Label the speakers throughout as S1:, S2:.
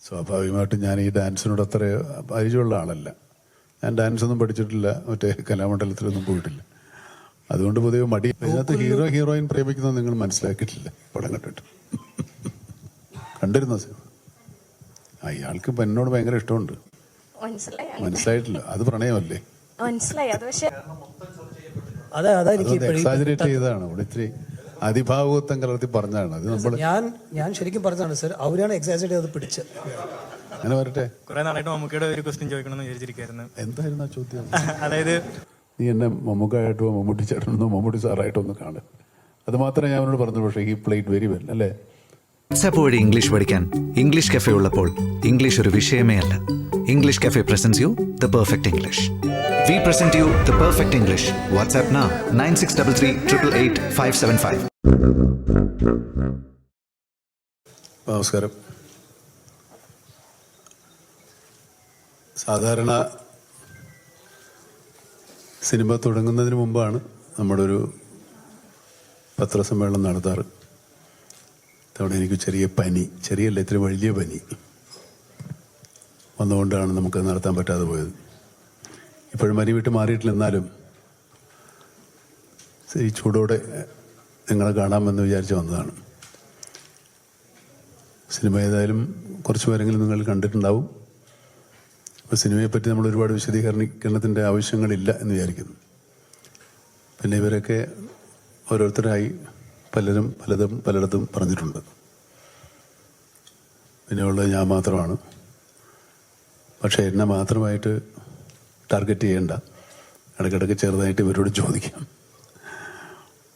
S1: സ്വാഭാവികമായിട്ടും ഞാൻ ഈ ഡാൻസിനോട് അത്ര പരിചയമുള്ള ആളല്ല. ഞാൻ ഡാൻസൊന്നും പഠിച്ചിട്ടില്ല, മറ്റേ കലാമണ്ഡലത്തിലൊന്നും പോയിട്ടില്ല. അതുകൊണ്ട് പൊതുവെ മടി. ഇതിനകത്ത് ഹീറോയിൻ പ്രേമിക്കുന്നത് നിങ്ങൾ മനസ്സിലാക്കിയിട്ടില്ല പടം കണ്ടിട്ട്. കണ്ടിരുന്ന അയാൾക്ക് എന്നോട് ഭയങ്കര ഇഷ്ടമുണ്ട്. മനസ്സിലായിട്ടില്ല, അത് പ്രണയമല്ലേ? എക്സാജറേറ്റ് ചെയ്തതാണ്, ഇവിടെ ഇത്തിരി അതിഭാവുകത്വം കലർത്തി പറഞ്ഞതാണ്. അത് നമ്മൾ
S2: ഞാൻ ശരിക്കും പറഞ്ഞതാണ് സർ, അവരാണ് എക്സാജറേറ്റ് ചെയ്ത് പിടിച്ചത്.
S1: അങ്ങനെ വരട്ടെ.
S3: കുറെ നാളായിട്ട് മമ്മൂക്കയുടെ ഒരു ക്വസ്റ്റ്യൻ ചോദിക്കണമെന്ന് വിചാരിച്ചിരിക്കായിരുന്നു.
S1: എന്തായിരുന്നു ആ ചോദ്യം?
S3: അതായത്
S1: നീ എന്നെ മമ്മൂക്കായിട്ടോ മമ്മൂട്ടി ചേട്ടനോ മമ്മൂട്ടി സാറായിട്ടോ ഒന്ന് കാണും. അത് മാത്രമേ ഞാൻ അവനോട് പറഞ്ഞു. പക്ഷേ ഹി പ്ലേഡ് വെരി വെൽ, അല്ലേ?
S4: വാട്സാപ്പ് വഴി ഇംഗ്ലീഷ് പഠിക്കാൻ ഇംഗ്ലീഷ് കഫേ ഉള്ളപ്പോൾ ഇംഗ്ലീഷ് ഒരു വിഷയമേ അല്ല. English cafe presents you the perfect English. We present you the perfect English. WhatsApp now 9633888575.
S1: നമസ്കാരം. സാധാരണ സിനിമ തുടങ്ങുന്നതിന് മുമ്പാണ് നമ്മുടെ ഒരു പത്രസമ്മേളനം നടത്താറ്. തവണ എനിക്ക് ചെറിയ പനി, ചെറിയല്ല ഇത്തിരി വലിയ പനി വന്നുകൊണ്ടാണ് നമുക്ക് നടത്താൻ പറ്റാതെ പോയത്. ഇപ്പോഴും പനി വിട്ട് മാറിയിട്ടില്ല. എന്നാലും ഈ ചൂടോടെ നിങ്ങളെ കാണാമെന്ന് വിചാരിച്ച് വന്നതാണ്. സിനിമ ഏതായാലും കുറച്ച് പേരെങ്കിലും നിങ്ങൾ കണ്ടിട്ടുണ്ടാവും. അപ്പോൾ സിനിമയെപ്പറ്റി നമ്മൾ ഒരുപാട് വിശദീകരണത്തിൻ്റെ ആവശ്യങ്ങളില്ല എന്ന് വിചാരിക്കുന്നു. പിന്നെ ഇവരൊക്കെ ഓരോരുത്തരായി പലരും പലയിടത്തും പറഞ്ഞിട്ടുണ്ട്. പിന്നെ ഉള്ളത് ഞാൻ മാത്രമാണ്. പക്ഷേ എന്നെ മാത്രമായിട്ട് ടാർഗറ്റ് ചെയ്യേണ്ട. ഇടയ്ക്കിടയ്ക്ക് ചെറുതായിട്ട് ഇവരോട് ചോദിക്കാം.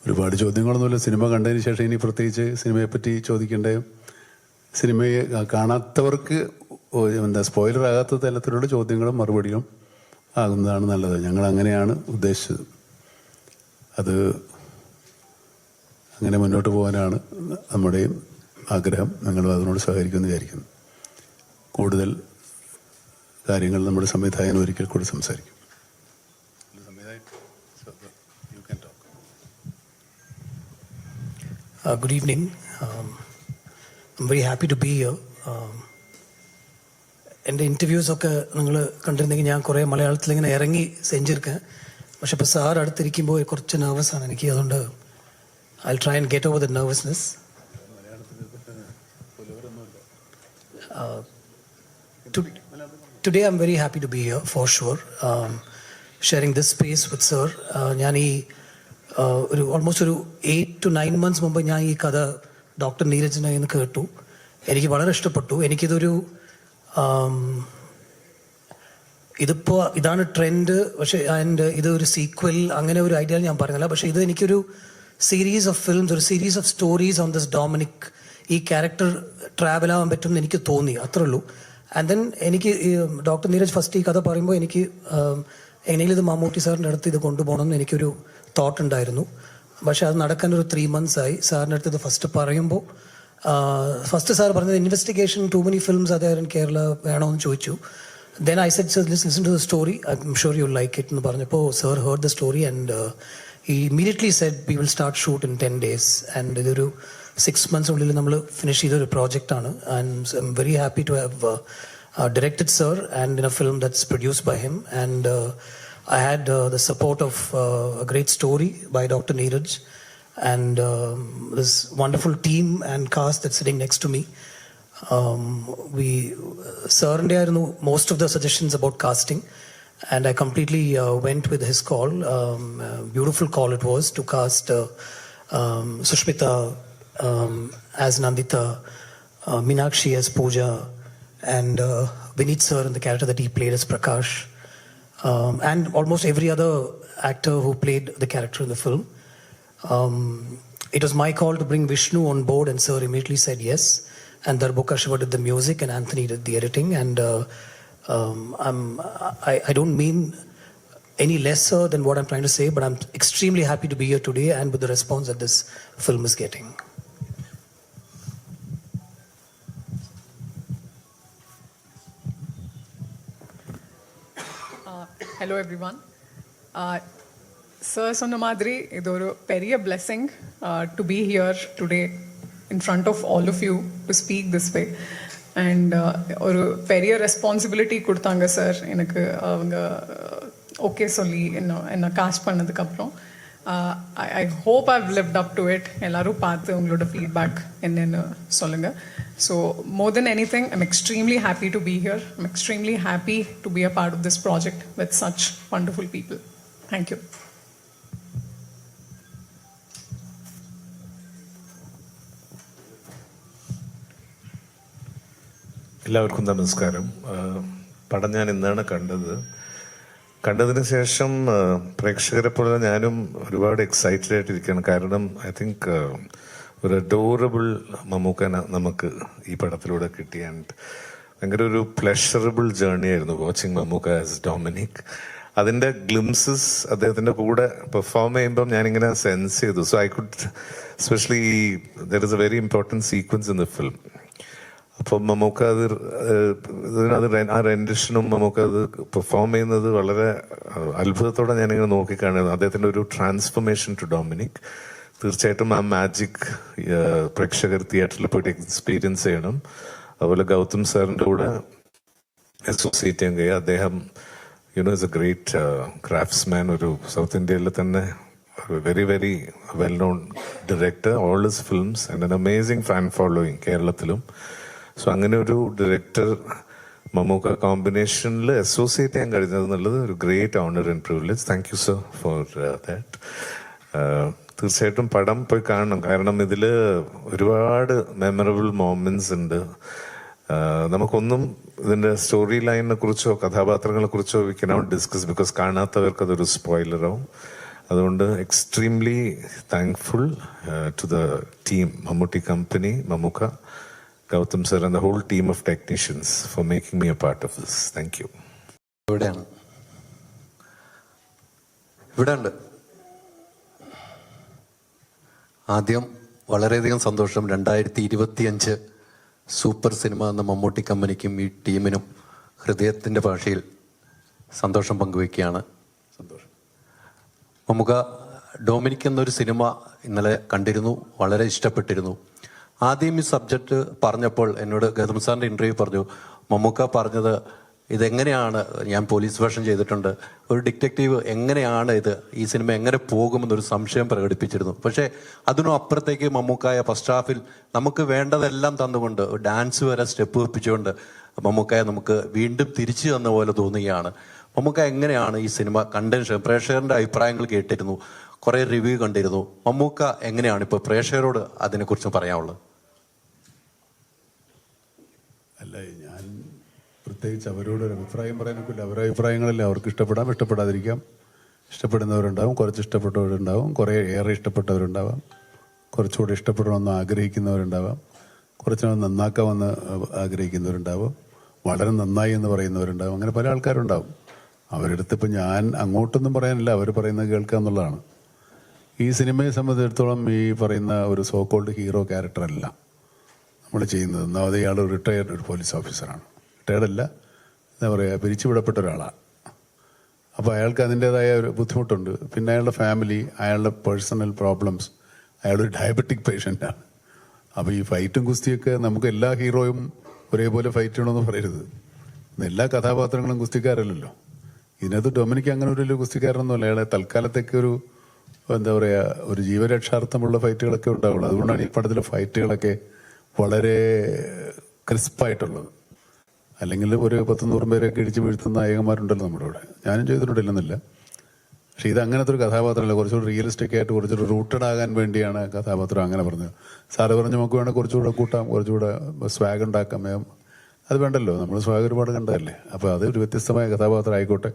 S1: ഒരുപാട് ചോദ്യങ്ങളൊന്നുമില്ല. സിനിമ കണ്ടതിന് ശേഷം ഇനി പ്രത്യേകിച്ച് സിനിമയെപ്പറ്റി ചോദിക്കേണ്ട, സിനിമയെ കാണാത്തവർക്ക് സ്പോയിലർ ആകാത്ത തലത്തിലുള്ള ചോദ്യങ്ങളും മറുപടിയും ആകുന്നതാണ് നല്ലത്. ഞങ്ങൾ അങ്ങനെയാണ് ഉദ്ദേശിച്ചത്. അത് അങ്ങനെ മുന്നോട്ട് പോകാനാണ് നമ്മുടെയും ആഗ്രഹം. ഞങ്ങളും അതിനോട് സഹകരിക്കുമെന്ന് വിചാരിക്കുന്നു. കൂടുതൽ കാര്യങ്ങൾ നമ്മുടെ സംവിധായകൻ ഒരിക്കൽ കൂടി സംസാരിക്കും.
S2: Good evening. I'm very happy to be here. എൻ്റെ ഇൻ്റർവ്യൂസൊക്കെ നിങ്ങൾ കണ്ടിരുന്നെങ്കിൽ ഞാൻ കുറേ മലയാളത്തിൽ ഇങ്ങനെ ഇറങ്ങി സെഞ്ചിരിക്കാൻ. പക്ഷെ ഇപ്പോൾ സാർ അടുത്തിരിക്കുമ്പോൾ കുറച്ച് നെർവസാണ് എനിക്ക്. അതുകൊണ്ട് I'll try and get over the nervousness. Today I'm very happy to be here for sure, sharing this space with sir. ഞാൻ ഈ ഓൾമോസ്റ്റ് ഒരു 8 to 9 months മുമ്പ് ഞാൻ ഈ കഥ ഡോക്ടർ നീരജിനെ എന്ന് കേട്ടു. എനിക്ക് വളരെ ഇഷ്ടപ്പെട്ടു. എനിക്കിതൊരു ഇതിപ്പോൾ ഇതാണ് ട്രെൻഡ്. പക്ഷേ ഇതൊരു സീക്വൽ അങ്ങനെ ഒരു ഐഡിയ ഞാൻ പറയുന്നില്ല. പക്ഷേ ഇത് എനിക്കൊരു സീരീസ് ഓഫ് ഫിലിംസ്, ഒരു series of stories on this Dominic, ഈ ക്യാരക്ടർ ട്രാവൽ ആവാൻ പറ്റുമെന്ന് എനിക്ക് തോന്നി, അത്രേ ഉള്ളൂ. ആൻഡ് ദെൻ എനിക്ക് ഡോക്ടർ നീരജ് ഫസ്റ്റ് ഈ കഥ പറയുമ്പോൾ എനിക്ക് എങ്ങനെയെങ്കിലും ഇത് മമ്മൂട്ടി സാറിൻ്റെ അടുത്ത് ഇത് കൊണ്ടുപോകണമെന്ന് എനിക്കൊരു തോട്ട് ഉണ്ടായിരുന്നു. പക്ഷേ അത് നടക്കാൻ ഒരു 3 months ആയി. സാറിൻ്റെ അടുത്ത് ഇത് ഫസ്റ്റ് പറയുമ്പോൾ ഫസ്റ്റ് സാർ പറഞ്ഞത് investigation, too many films other in Kerala വേണമെന്ന് ചോദിച്ചു. Then I said sir listen to the story, I am sure you like it എന്ന് പറഞ്ഞപ്പോൾ sir heard the story and he immediately said we will start shoot in 10 days. And idoru 6 months ഉള്ളിൽ നമ്മൾ finish ചെയ്തൊരു പ്രോജക്റ്റാണ്. And I'm very happy to have directed sir and in a film that's produced by him. And I had the support of a great story by Dr. Neeraj and this wonderful team and cast that's sitting next to me. Sir and I know most of the suggestions about casting. And I completely went with his call. Beautiful call it was to cast Sushmita as Nandita, Meenakshi as Pooja, and Vineet sir in the character that he played as Prakash, and almost every other actor who played the character in the film. It was my call to bring Vishnu on board, and sir immediately said yes. And Darboka Shiva did the music, and Anthony did the editing. And I don't mean any lesser than what I'm trying to say, but I'm extremely happy to be here today and with the response that this film is getting.
S5: Hello everyone. Sir Sonna Madri, idoru periya blessing to be here today in front of all of you to speak this way. And ஒரு பெரிய responsibility கொடுத்தாங்க sir எனக்கு அவங்க okay சொல்லி என்ன cast பண்ணதுக்கப்புறம் I hope I've lived up to it. எல்லாரும் பார்த்து உங்களோட ஃபீட்பேக் என்னென்னு சொல்லுங்கள். So more than anything I'm extremely happy to be here. I'm extremely happy to be a part of this project with such wonderful people. Thank you.
S6: എല്ലാവർക്കും നമസ്കാരം. പടം ഞാൻ ഇന്നാണ് കണ്ടതിന് ശേഷം പ്രേക്ഷകരെ പോലെ ഞാനും ഒരുപാട് എക്സൈറ്റഡ് ആയിട്ടിരിക്കുകയാണ്. കാരണം ഐ തിങ്ക് ഒരു അഡോറബിൾ മമ്മൂക്കനെ നമുക്ക് ഈ പടത്തിലൂടെ കിട്ടി. ആൻഡ് ഭയങ്കര ഒരു പ്ലഷറബിൾ ജേർണി ആയിരുന്നു വാച്ചിങ് മമ്മൂക്ക ആസ് ഡൊമിനിക്. അതിൻ്റെ ഗ്ലിംസസ് അദ്ദേഹത്തിൻ്റെ കൂടെ പെർഫോം ചെയ്യുമ്പം ഞാനിങ്ങനെ സെൻസ് ചെയ്തു. So I could especially there is A very important sequence in the film. അപ്പം മമ്മൂക്ക ആ റെൻഡിഷനും മമ്മൂക്ക അത് പെർഫോം ചെയ്യുന്നത് വളരെ അത്ഭുതത്തോടെ ഞാനിങ്ങനെ നോക്കിക്കാണുന്നു. അദ്ദേഹത്തിൻ്റെ ഒരു ട്രാൻസ്ഫോർമേഷൻ ടു ഡൊമിനിക്. തീർച്ചയായിട്ടും ആ മാജിക് പ്രേക്ഷകർ തിയേറ്ററിൽ പോയിട്ട് എക്സ്പീരിയൻസ് ചെയ്യണം. അതുപോലെ ഗൗതം സാറിൻ്റെ കൂടെ അസോസിയേറ്റ് ചെയ്യാൻ കഴിയും. അദ്ദേഹം ഇസ് എ ഗ്രേറ്റ് ക്രാഫ്റ്റ്സ്മാൻ. ഒരു സൗത്ത് ഇന്ത്യയിൽ തന്നെ very very well known director. All his films and an amazing fan following കേരളത്തിലും. സോ അങ്ങനെ ഒരു ഡയറക്ടർ മമ്മൂക്ക കോമ്പിനേഷനിൽ അസോസിയേറ്റ് ചെയ്യാൻ കഴിഞ്ഞത് എന്നുള്ളത് ഒരു great owner and privilege. Thank you sir for that. തീർച്ചയായിട്ടും പടം പോയി കാണണം. കാരണം ഇതിൽ ഒരുപാട് മെമ്മറബിൾ മൊമെന്റ്സ് ഉണ്ട്. നമുക്കൊന്നും ഇതിൻ്റെ സ്റ്റോറി ലൈനിനെ കുറിച്ചോ കഥാപാത്രങ്ങളെ കുറിച്ചോ വി കനോട്ട് ഡിസ്കസ് ബിക്കോസ് കാണാത്തവർക്ക് അതൊരു സ്പോയിലറാവും. അതുകൊണ്ട് extremely thankful to the team Mammootty company, Mammukka, Gautam sir and the whole team of technicians for making me a part of this. Thank you.
S7: ഇവിടെ ഉണ്ട്. ആദ്യം വളരെയധികം സന്തോഷം. 2025 സൂപ്പർ സിനിമ എന്ന മമ്മൂട്ടി കമ്പനിക്കും ഈ ടീമിനും ഹൃദയത്തിൻ്റെ ഭാഷയിൽ സന്തോഷം പങ്കുവയ്ക്കുകയാണ്. സന്തോഷം. മമ്മൂക്ക ഡൊമിനിക് എന്നൊരു സിനിമ ഇന്നലെ കണ്ടിരുന്നു, വളരെ ഇഷ്ടപ്പെട്ടിരുന്നു. ആദ്യം ഈ സബ്ജക്റ്റ് പറഞ്ഞപ്പോൾ എന്നോട് ഗൗതം സാറിൻ്റെ ഇൻ്റർവ്യൂ പറഞ്ഞു, മമ്മൂക്ക പറഞ്ഞത് ഇതെങ്ങനെയാണ്, ഞാൻ പോലീസ് വേഷം ചെയ്തിട്ടുണ്ട്, ഒരു ഡിറ്റക്റ്റീവ് എങ്ങനെയാണ് ഇത്, ഈ സിനിമ എങ്ങനെ പോകുമെന്നൊരു സംശയം പ്രകടിപ്പിച്ചിരുന്നു. പക്ഷേ അതിനും അപ്പുറത്തേക്ക് മമ്മൂക്കായ ഫസ്റ്റ് ഹാഫിൽ നമുക്ക് വേണ്ടതെല്ലാം തന്നുകൊണ്ട് ഡാൻസ് വരെ സ്റ്റെപ്പ് വെപ്പിച്ചുകൊണ്ട് മമ്മൂക്കായ നമുക്ക് വീണ്ടും തിരിച്ചു തന്ന പോലെ തോന്നുകയാണ്. മമ്മൂക്ക എങ്ങനെയാണ് ഈ സിനിമ കണ്ടതിന് പ്രേക്ഷകരുടെ അഭിപ്രായങ്ങൾ കേട്ടിരുന്നു, കുറേ റിവ്യൂ കണ്ടിരുന്നു. മമ്മൂക്ക എങ്ങനെയാണ് ഇപ്പോൾ പ്രേക്ഷകരോട് അതിനെക്കുറിച്ച് പറയാനുള്ളത്?
S1: അല്ല, ഞാൻ പ്രത്യേകിച്ച് അവരോടൊരു അഭിപ്രായം പറയാനൊക്കില്ല. അവരുടെ അഭിപ്രായങ്ങളല്ലേ, അവർക്ക് ഇഷ്ടപ്പെടാം, ഇഷ്ടപ്പെടാതിരിക്കാം. ഇഷ്ടപ്പെടുന്നവരുണ്ടാവും, കുറച്ച് ഇഷ്ടപ്പെട്ടവരുണ്ടാവും, കുറേ ഏറെ ഇഷ്ടപ്പെട്ടവരുണ്ടാവാം, കുറച്ചുകൂടി ഇഷ്ടപ്പെടണമെന്ന് ആഗ്രഹിക്കുന്നവരുണ്ടാവാം, കുറച്ചുകൂടെ നന്നാക്കാമെന്ന് ആഗ്രഹിക്കുന്നവരുണ്ടാവും, വളരെ നന്നായി എന്ന് പറയുന്നവരുണ്ടാവും. അങ്ങനെ പല ആൾക്കാരുണ്ടാവും. അവരുടെ അടുത്ത് ഇപ്പം ഞാൻ അങ്ങോട്ടൊന്നും പറയാനില്ല, അവർ പറയുന്നത് കേൾക്കുക എന്നുള്ളതാണ്. ഈ സിനിമയെ സംബന്ധിച്ചിടത്തോളം ഈ പറയുന്ന ഒരു സോ കോൾഡ് ഹീറോ ക്യാരക്ടറല്ല നമ്മൾ ചെയ്യുന്നത്. ഒന്നാമത് ഇയാൾ റിട്ടയർഡ് ഒരു പോലീസ് ഓഫീസറാണ്. റിട്ടയർഡല്ല, എന്താ പറയുക, പിരിച്ചുവിടപ്പെട്ട ഒരാളാണ്. അപ്പോൾ അയാൾക്ക് അതിൻ്റേതായ ഒരു ബുദ്ധിമുട്ടുണ്ട്. പിന്നെ അയാളുടെ ഫാമിലി, അയാളുടെ പേഴ്സണൽ പ്രോബ്ലംസ്, അയാളൊരു ഡയബറ്റിക് പേഷ്യൻ്റാണ്. അപ്പോൾ ഈ ഫൈറ്റും കുസ്തിയൊക്കെ നമുക്ക് എല്ലാ ഹീറോയും ഒരേപോലെ ഫൈറ്റ് ചെയ്യണമെന്ന് പറയരുത്. എല്ലാ കഥാപാത്രങ്ങളും കുസ്തിക്കാരല്ലല്ലോ. ഇതിനകത്ത് ഡൊമിനിക് അങ്ങനെ ഒരു വലിയ കുസ്തിക്കാരനൊന്നുമല്ല. അയാളെ തൽക്കാലത്തേക്ക് ഒരു എന്താ പറയുക, ഒരു ജീവരക്ഷാർത്ഥമുള്ള ഫൈറ്റുകളൊക്കെ ഉണ്ടാവുള്ളൂ. അതുകൊണ്ടാണ് ഈ പടത്തിലെ ഫൈറ്റുകളൊക്കെ വളരെ ക്രിസ്പായിട്ടുള്ളത്. അല്ലെങ്കിൽ ഒരു 100-100 പേരൊക്കെ ഇടിച്ച് വീഴ്ത്തുന്ന നായകന്മാരുണ്ടല്ലോ നമ്മുടെ ഇവിടെ. ഞാനും ചെയ്തിട്ടുണ്ടില്ലെന്നില്ല. പക്ഷെ ഇത് അങ്ങനത്തെ ഒരു കഥാപാത്രമല്ല. കുറച്ചുകൂടി റിയലിസ്റ്റിക് ആയിട്ട് കുറച്ചുകൂടി റൂട്ടഡ് ആകാൻ വേണ്ടിയാണ് കഥാപാത്രം അങ്ങനെ പറഞ്ഞത്. സാറ് പറഞ്ഞ് നമുക്ക് വേണമെങ്കിൽ കുറച്ചുകൂടെ കൂട്ടാം, കുറച്ചുകൂടെ സ്വാഗ് ഉണ്ടാക്കാം. അത് വേണ്ടല്ലോ, നമ്മൾ സ്വാഗ് ഒരുപാട് കണ്ടതല്ലേ. അപ്പോൾ അത് ഒരു വ്യത്യസ്തമായ കഥാപാത്രം ആയിക്കോട്ടെ,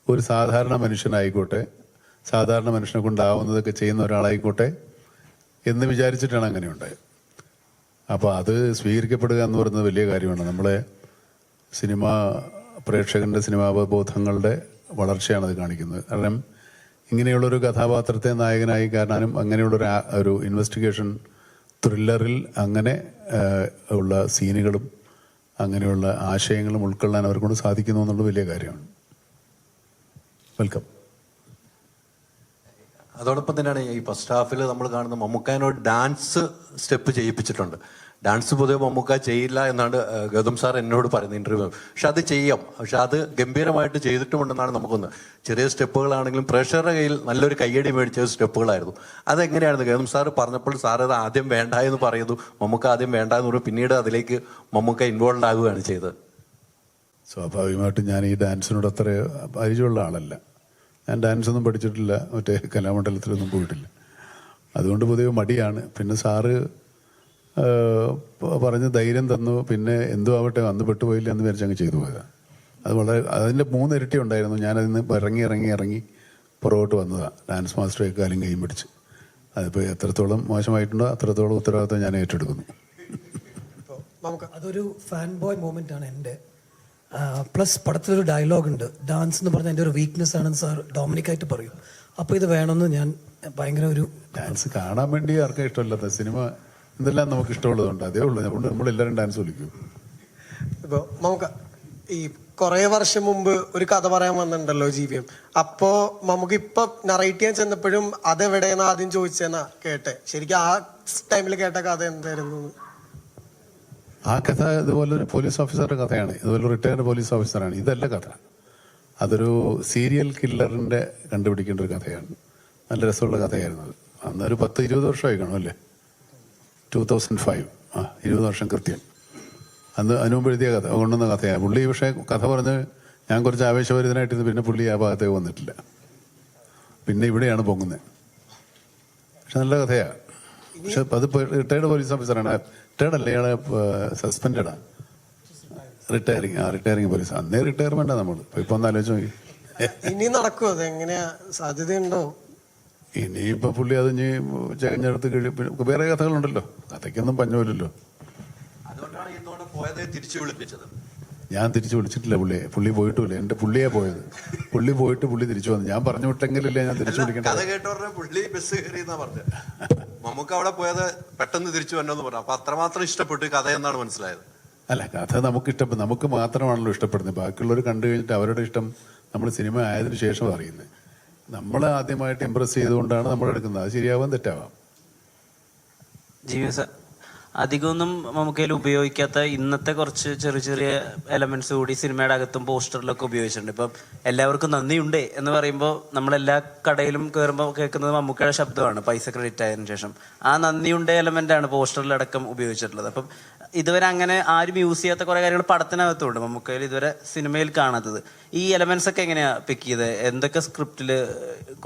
S1: ഒരു സാധാരണ മനുഷ്യനായിക്കോട്ടെ, സാധാരണ മനുഷ്യനെ കൊണ്ടാവുന്നതൊക്കെ ചെയ്യുന്ന ഒരാളായിക്കോട്ടെ എന്ന് വിചാരിച്ചിട്ടാണ് അങ്ങനെ ഉണ്ടായത്. അപ്പോൾ അത് സ്വീകരിക്കപ്പെടുക എന്ന് പറയുന്നത് വലിയ കാര്യമാണ്. നമ്മളെ സിനിമാ പ്രേക്ഷകൻ്റെ സിനിമാബോധങ്ങളുടെ വളർച്ചയാണത് കാണിക്കുന്നത്. കാരണം ഇങ്ങനെയുള്ളൊരു കഥാപാത്രത്തെ നായകനായി കാണാനും അങ്ങനെയുള്ളൊരു ഒരു ഇൻവെസ്റ്റിഗേഷൻ ത്രില്ലറിൽ അങ്ങനെ ഉള്ള സീനുകളും അങ്ങനെയുള്ള ആശയങ്ങളും ഉൾക്കൊള്ളാൻ അവർക്കൊണ്ട് സാധിക്കുന്നു എന്നുള്ളത് വലിയ കാര്യമാണ്. വെൽക്കം.
S7: അതോടൊപ്പം തന്നെയാണ് ഈ ഫസ്റ്റ് ഹാഫിൽ നമ്മൾ കാണുന്ന മമ്മൂക്കാനോട് ഡാൻസ് സ്റ്റെപ്പ് ചെയ്യിപ്പിച്ചിട്ടുണ്ട്. ഡാൻസ് പൊതുവെ മമ്മൂക്ക ചെയ്യില്ല എന്നാണ് ഗൗതം സാർ എന്നോട് പറയുന്നത് ഇന്റർവ്യൂ. പക്ഷെ അത് ചെയ്യാം, പക്ഷെ അത് ഗംഭീരമായിട്ട് ചെയ്തിട്ടുമുണ്ടെന്നാണ് നമുക്കൊന്ന്. ചെറിയ സ്റ്റെപ്പുകളാണെങ്കിലും പ്രേക്ഷകരുടെ കയ്യിൽ നല്ലൊരു കയ്യടി മേടിച്ച സ്റ്റെപ്പുകളായിരുന്നു. അതെങ്ങനെയായിരുന്നു ഗൗതം സാർ പറഞ്ഞപ്പോൾ സാർ അത് ആദ്യം വേണ്ട എന്ന് പറയുന്നു, മമ്മൂക്ക ആദ്യം വേണ്ട എന്ന് പറയും, പിന്നീട് അതിലേക്ക് മമ്മൂക്ക ഇൻവോൾവ് ആകുകയാണ് ചെയ്തത്?
S1: സ്വാഭാവികമായിട്ടും ഞാൻ ഈ ഡാൻസിനോട് അത്ര പരിചയമുള്ള ആളല്ല. ഞാൻ ഡാൻസൊന്നും പഠിച്ചിട്ടില്ല, മറ്റേ കലാമണ്ഡലത്തിലൊന്നും പോയിട്ടില്ല. അതുകൊണ്ട് പൊതുവെ മടിയാണ്. പിന്നെ സാറ് പറഞ്ഞ് ധൈര്യം തന്നു. പിന്നെ എന്തോ ആവട്ടെ അന്ന് പെട്ടുപോയില്ല എന്ന് വിചാരിച്ച് അങ്ങ് ചെയ്തു പോയതാണ്. അത് വളരെ അതിൻ്റെ 3 ഇരട്ടി ഉണ്ടായിരുന്നു. ഞാനതിൽ നിന്ന് ഇറങ്ങി പുറകോട്ട് വന്നതാണ്. ഡാൻസ് മാസ്റ്ററെ കാലും കൈയും പിടിച്ച്. അതിപ്പോൾ എത്രത്തോളം മോശമായിട്ടുണ്ടോ അത്രത്തോളം ഉത്തരവാദിത്വം ഞാൻ ഏറ്റെടുക്കുന്നു.
S2: അതൊരു ഫാൻ ബോയ് മൂമെന്റ് ആണ് എൻ്റെ. പ്ലസ് പടത്തിലൊരു ഡയലോഗ് ഉണ്ട്, ഡാൻസ് എന്ന് പറഞ്ഞാൽ എൻ്റെ ഒരു വീക്ക്നെസ് ആണെന്ന് സാർ ഡൊമിനിക്കായിട്ട് പറയും. അപ്പോൾ ഇത് വേണമെന്ന് ഞാൻ ഭയങ്കര ഒരു
S1: ഡാൻസ് കാണാൻ വേണ്ടി ആർക്കും ഇഷ്ടമില്ലാത്ത സിനിമ എന്തെല്ലാം നമുക്ക് ഇഷ്ടമുള്ളതുകൊണ്ട് അതേ ഉള്ളൂ. അതുകൊണ്ട് നമ്മളെല്ലാവരും ഡാൻസ് കളിക്കും.
S8: ഇപ്പോൾ നമുക്ക് ഈ കുറേ വർഷം മുമ്പ് ഒരു കഥ പറയാൻ വന്നിട്ടുണ്ടല്ലോ ജീവിയം. അപ്പോൾ നമുക്ക് ഇപ്പം നറേറ്റ് ചെയ്യാൻ ചെന്നപ്പോഴും അതെവിടെയെന്ന് ആദ്യം ചോദിച്ചെന്നാ കേട്ടെ. ശരിക്കും ആ ടൈമിൽ കേട്ട കഥ എന്തായിരുന്നു?
S1: ആ കഥ ഇതുപോലൊരു പോലീസ് ഓഫീസറുടെ കഥയാണ്. ഇതുപോലെ റിട്ടയർഡ് പോലീസ് ഓഫീസറാണ്. ഇതല്ല കഥ. അതൊരു സീരിയൽ കില്ലറിൻ്റെ കണ്ടുപിടിക്കേണ്ട ഒരു കഥയാണ്. നല്ല രസമുള്ള കഥയായിരുന്നു അത്. അന്നൊരു 10-20 വർഷമായി കാണും അല്ലേ? 2005. 20 വർഷം കൃത്യം. അതിനു മുമ്പ് എഴുതിയ കഥ കൊണ്ടുവന്ന കഥയാണ്. പുള്ളി പക്ഷേ കഥ പറഞ്ഞ് ഞാൻ കുറച്ച് ആവേശഭരിതനായിട്ടിരുന്നു. പിന്നെ പുള്ളി ആ ഭാഗത്തേക്ക് വന്നിട്ടില്ല. പിന്നെ ഇവിടെയാണ് പൊങ്ങുന്നത്. പക്ഷെ നല്ല കഥയാണ്. പക്ഷെ അത് റിട്ടയർഡ് പോലീസ് ഓഫീസറാണ്. റിട്ടയർഡ് അല്ല, ഇയാളെ സസ്പെൻഡഡാണ്. Retiring police. അന്നേ റിട്ടയർമെന്റാണ് നമ്മൾ. ഇപ്പൊ ഒന്ന് ആലോചിച്ച് നോക്കി.
S8: ഇനി നടക്കുമോ? അത് എങ്ങനെയാ? സാധ്യതയുണ്ടോ?
S1: ഇനിയിപ്പോ പുള്ളി അത് ഇനി ചകഞ്ഞെടുത്ത് വേറെ കഥകളുണ്ടല്ലോ. കഥയ്ക്കൊന്നും പഞ്ഞമില്ലല്ലോ.
S7: അതുകൊണ്ടാണ് ഇന്നോട് പോയത് തിരിച്ചു വിളിപ്പിച്ചത്.
S1: ഞാൻ തിരിച്ചു വിളിച്ചിട്ടില്ല പുള്ളിയെ. പുള്ളി പോയിട്ടുമില്ല. എന്റെ പുള്ളിയെ പോയത്. പുള്ളി പോയിട്ട് പുള്ളി തിരിച്ചു വന്നു. ഞാൻ പറഞ്ഞു വിട്ടെങ്കിലല്ലേ ഞാൻ തിരിച്ചു വിളിക്കേണ്ടത്.
S7: കഥ കേട്ടോടെ പുള്ളി ബസ് കയറിയെന്നാ പറഞ്ഞത്. നമുക്ക് അവിടെ പോയത് പെട്ടെന്ന് തിരിച്ചു വരണമെന്ന് പറഞ്ഞു. അപ്പൊ അത്രമാത്രം ഇഷ്ടപ്പെട്ടു കഥ എന്നാണ് മനസ്സിലായത്.
S1: അല്ല, കഥ നമുക്ക് ഇഷ്ടപ്പെടും. നമുക്ക് മാത്രമാണല്ലോ ഇഷ്ടപ്പെടുന്നത്. ബാക്കിയുള്ളവർ കണ്ടു കഴിഞ്ഞിട്ട് അവരുടെ ഇഷ്ടം നമ്മൾ സിനിമ ആയതിനു ശേഷം അറിയുന്നത്. നമ്മൾ ആദ്യമായിട്ട് ഇംപ്രസ് ചെയ്തുകൊണ്ടാണ് നമ്മൾ എടുക്കുന്നത്. അത് ശരിയാവാൻ തെറ്റാവാം.
S9: ജീവിത അധികമൊന്നും നമുക്കതിൽ ഉപയോഗിക്കാത്ത ഇന്നത്തെ കുറച്ച് ചെറിയ ചെറിയ എലമെന്റ്സ് കൂടി സിനിമയുടെ അകത്തും പോസ്റ്ററിലൊക്കെ ഉപയോഗിച്ചിട്ടുണ്ട്. ഇപ്പം എല്ലാവർക്കും നന്ദിയുണ്ട് എന്ന് പറയുമ്പോൾ നമ്മളെല്ലാ കടയിലും കയറുമ്പോൾ കേൾക്കുന്നത് മമ്മൂക്കയുടെ ശബ്ദമാണ് പൈസ ക്രെഡിറ്റ് ആയതിനു ശേഷം. ആ നന്ദിയുണ്ട് എലമെന്റാണ് പോസ്റ്ററിലടക്കം ഉപയോഗിച്ചിട്ടുള്ളത്. അപ്പം ഇതുവരെ അങ്ങനെ ആരും യൂസ് ചെയ്യാത്ത കുറെ കാര്യങ്ങൾ പടത്തിനകത്തുണ്ട് മമ്മൂക്കയിൽ ഇതുവരെ സിനിമയിൽ കാണാത്തത്. ഈ എലമെന്റ്സ് ഒക്കെ എങ്ങനെയാ പിക്ക് ചെയ്തത്? എന്തൊക്കെ സ്ക്രിപ്റ്റിൽ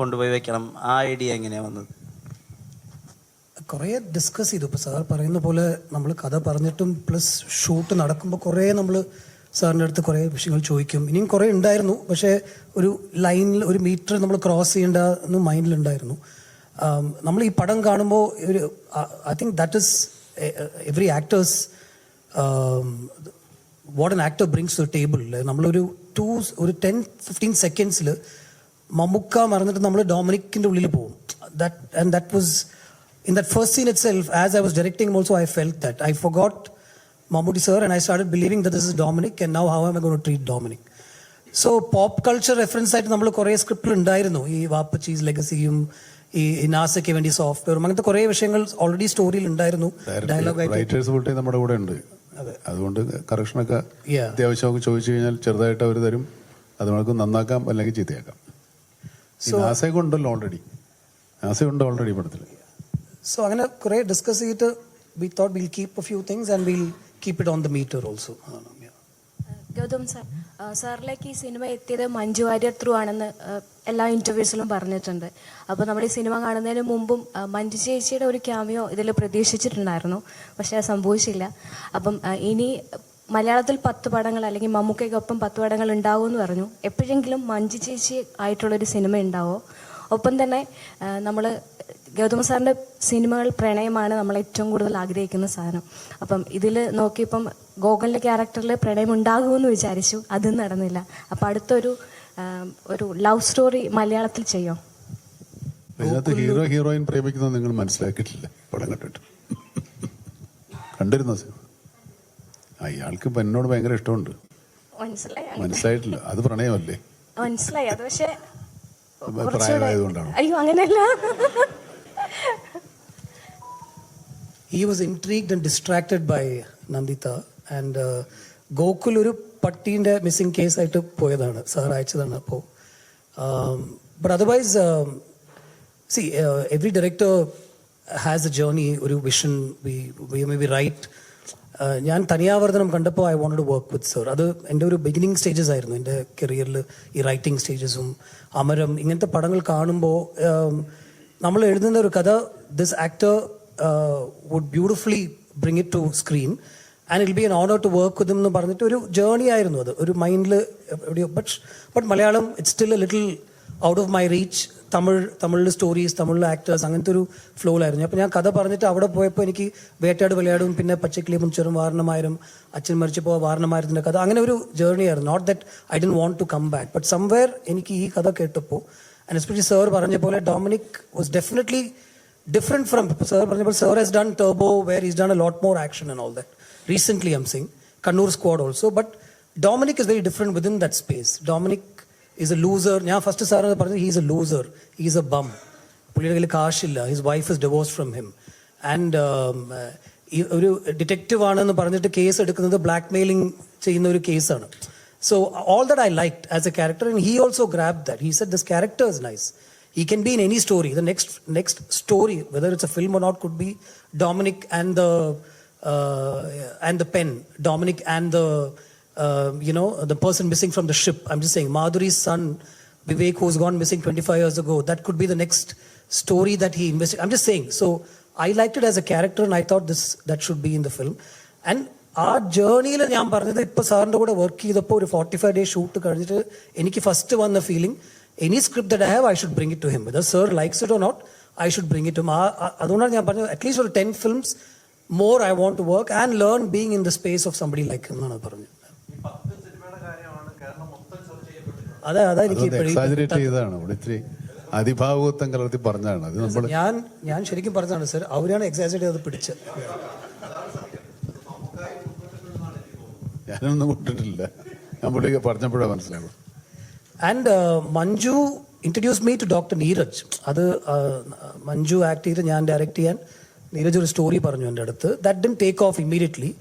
S9: കൊണ്ടുപോയി വെക്കണം? ആ ഐഡിയ എങ്ങനെയാ വന്നത്?
S2: കുറേ ഡിസ്കസ് ചെയ്തു. ഇപ്പോൾ സാർ പറയുന്ന പോലെ നമ്മൾ കഥ പറഞ്ഞിട്ടും പ്ലസ് ഷൂട്ട് നടക്കുമ്പോൾ കുറേ നമ്മൾ സാറിൻ്റെ അടുത്ത് കുറേ വിഷയങ്ങൾ ചോദിക്കും. ഇനിയും കുറേ ഉണ്ടായിരുന്നു. പക്ഷേ ഒരു ലൈനിൽ ഒരു മീറ്റർ നമ്മൾ ക്രോസ് ചെയ്യേണ്ട എന്ന് മൈൻഡിലുണ്ടായിരുന്നു. നമ്മൾ ഈ പടം കാണുമ്പോൾ ഒരു I think that is every actors what an actor brings to table. നമ്മളൊരു 10-15 സെക്കൻഡ്സിൽ മമ്മൂക്ക മറന്നിട്ട് നമ്മൾ ഡൊമിനിക്കിൻ്റെ ഉള്ളിൽ പോകും. That was in that first scene itself, as I was directing also, I felt that I forgot Mammootty sir and I started believing that this is Dominic, and now how am I going to treat Dominic? So pop culture reference ആയിട്ട് നമ്മൾ കുറേ സ്ക്രിപ്റ്റിൽ ഉണ്ടായിരുന്നു. ഈ വാപ്പച്ചീസ് ലെഗസിയും ഈ നാസയ്ക്ക് വേണ്ടി സോഫ്റ്റ്വെയറും അങ്ങനത്തെ കുറേ വിഷയങ്ങൾ ഓൾറെഡി സ്റ്റോറിയിൽ ഉണ്ടായിരുന്നു.
S1: റൈറ്റേഴ്സ് ഫുൾ ടൈം നമ്മുടെ കൂടെ ഉണ്ട്. അതുകൊണ്ട് കറക്ഷനൊക്കെ അത്യാവശ്യമൊക്കെ ചോദിച്ചു കഴിഞ്ഞാൽ ചെറുതായിട്ട് അവർ തരും. അത് നമുക്ക് നന്നാക്കാം അല്ലെങ്കിൽ ചീത്തയാക്കാം. നാസയൊക്കെ ഉണ്ടല്ലോ ഓൾറെഡി. നാസയുണ്ട് ഓൾറെഡി പടത്തിൽ.
S2: സോ അങ്ങനെ കുറേ ഡിസ്കസ് ചെയ്തിട്ട് we thought will keep a few things and will keep it on the meter also.
S10: Gautham sir, സാറിലേക്ക് ഈ സിനിമ എത്തിയത് മഞ്ജു വാര്യർ ത്രൂ ആണെന്ന് എല്ലാ ഇൻ്റർവ്യൂസിലും പറഞ്ഞിട്ടുണ്ട്. അപ്പോൾ നമ്മൾ ഈ സിനിമ കാണുന്നതിന് മുമ്പും മഞ്ജു ചേച്ചിയുടെ ഒരു ക്യാമിയോ ഇതിൽ പ്രതീക്ഷിച്ചിട്ടുണ്ടായിരുന്നു. പക്ഷേ അത് സംഭവിച്ചില്ല. അപ്പം ഇനി മലയാളത്തിൽ 10 പടങ്ങൾ അല്ലെങ്കിൽ മമ്മൂക്കയ്ക്കൊപ്പം 10 പടങ്ങൾ ഉണ്ടാവുമെന്ന് പറഞ്ഞു. എപ്പോഴെങ്കിലും മഞ്ജു ചേച്ചി ആയിട്ടുള്ളൊരു സിനിമ ഉണ്ടാവോ? ഒപ്പം തന്നെ നമ്മൾ ഗൗതം സാറിൻ്റെ സിനിമകൾ പ്രണയമാണ് നമ്മൾ ഏറ്റവും കൂടുതൽ ആഗ്രഹിക്കുന്ന സാധനം. അപ്പം ഇതിൽ നോക്കിയപ്പം ഗോകുലിൻ്റെ ക്യാരക്ടറിൽ പ്രണയം ഉണ്ടാകുമെന്ന് വിചാരിച്ചു. അതും നടന്നില്ല. അപ്പം അടുത്തൊരു ലവ് സ്റ്റോറി മലയാളത്തിൽ ചെയ്യോ?
S1: അതിനകത്ത് ഹീറോയിൻ പ്രേമിക്കുന്നത് നിങ്ങൾ മനസ്സിലാക്കിയിട്ടില്ല. പടം കണ്ടിട്ട് കണ്ടിരുന്ന സിനിമ അയാൾക്ക് എന്നോട് ഭയങ്കര ഇഷ്ടമുണ്ട്. മനസ്സിലായിട്ടില്ല. അത് പ്രണയമല്ലേ?
S10: മനസ്സിലായി. അത് പക്ഷേ
S1: പ്രായമായതുകൊണ്ടാണ്.
S10: അയ്യോ അങ്ങനെയല്ല.
S2: he was intrigued and distracted by Nandita. And Gokul ഒരു പട്ടീൻ്റെ മിസ്സിംഗ് കേസായിട്ട് പോയതാണ്, സാർ അയച്ചതാണ്. അപ്പോൾ but otherwise see, every director has a journey, ഒരു vision, we may be right. ഞാൻ തനിയാവർദ്ധനം കണ്ടപ്പോൾ I wanted to work with sir. അത് എൻ്റെ ഒരു ബിഗിനിങ് സ്റ്റേജസ് ആയിരുന്നു എൻ്റെ കരിയറിൽ. ഈ റൈറ്റിംഗ് സ്റ്റേജസും അമരം ഇങ്ങനത്തെ പടങ്ങൾ കാണുമ്പോൾ നമ്മൾ എഴുതുന്ന ഒരു കഥ, this actor would beautifully bring it to screen and it be an honour to work with എന്ന് പറഞ്ഞിട്ട് ഒരു ജേർണി ആയിരുന്നു അത്, ഒരു മൈൻഡിൽ എവിടെയോ. But Malayalam it's still a little out of my reach. തമിഴിൽ സ്റ്റോറീസ്, തമിഴിൽ ആക്ടേഴ്സ്, അങ്ങനത്തെ ഒരു ഫ്ലോയിലായിരുന്നു. അപ്പോൾ ഞാൻ കഥ പറഞ്ഞിട്ട് അവിടെ പോയപ്പോൾ എനിക്ക് വേട്ടയാട് വിളയാടും, പിന്നെ പച്ചക്കിളി മുൻചെറും, വാരണമായിരം, അച്ഛൻ മരിച്ചപ്പോൾ വാരണമായിരത്തിൻ്റെ കഥ, അങ്ങനെ ഒരു ജേർണി ആയിരുന്നു. Not that I didn't want to come back, but somewhere എനിക്ക് ഈ കഥ കേട്ടപ്പോൾ, ആൻഡ് എസ്പെഷ്യലി സാർ പറഞ്ഞ പോലെ Dominic was definitely different from sir പറഞ്ഞ പോലെ. Sir has done Turbo where is done a lot more action and all that. Recently I am saying Kannur squad also. But Dominic is very different within that space. Dominic is a loser. ഞാൻ first സാറിന് പറഞ്ഞത് he's A loser, he's a bum. പുള്ളിയുടെ കയ്യിൽ കാശില്ല, his wife is divorce from him. And ഒരു detective ആണെന്ന് പറഞ്ഞിട്ട് case എടുക്കുന്നത് ബ്ലാക്ക് മെയിലിംഗ് ചെയ്യുന്ന ഒരു കേസാണ്. So all that I liked as a character, and he also grabbed that. He said this character is nice. He can be in any story. The next story, whether it's a film or not, could be Dominic and the pen, Dominic and the the person missing from the ship. I'm just saying, Madhuri's son, Vivek, who's gone missing 25 years ago, that could be the next story that he investigated. I'm just saying. So I liked it as a character, and I thought that should be in the film. And ആ ജേർണിയിൽ ഞാൻ പറഞ്ഞത്, ഇപ്പോൾ സാറിൻ്റെ കൂടെ work ചെയ്തപ്പോൾ ഒരു 45 days shoot കഴിഞ്ഞിട്ട് എനിക്ക് ഫസ്റ്റ് വന്ന feeling, any script that I have, I should bring it to him. Whether sir likes it or not, I should bring it to him. അതുകൊണ്ടാണ് ഞാൻ പറഞ്ഞത്, at least for 10 films more I want to work and learn being in the space of somebody like him എന്നാണ് പറഞ്ഞത്. അതെ എനിക്ക്
S1: exaggerate ചെയ്തതാണ്, ഇവിടെ ഇത്തിരി അതിഭാവുകത്വം കലർത്തി പറഞ്ഞതാണ്. അത് നമ്മൾ
S2: ഞാൻ ശരിക്കും പറഞ്ഞതാണ് സർ, അവരാണ് എക്സാജറേറ്റ് ചെയ്ത് പിടിച്ചത്.
S1: ഞാനൊന്നും കൊണ്ടിട്ടില്ല, ഞാൻ പുള്ളിക്ക് പറഞ്ഞപ്പോഴാണ് മനസ്സിലാവും.
S2: And Manju introduce me to doctor Neeraj. അത് മഞ്ജു ആക്ട് ചെയ്ത് ഞാൻ ഡയറക്റ്റ് ചെയ്യാൻ നീരജ് ഒരു സ്റ്റോറി പറഞ്ഞു എൻ്റെ അടുത്ത്. That didn't take off immediately,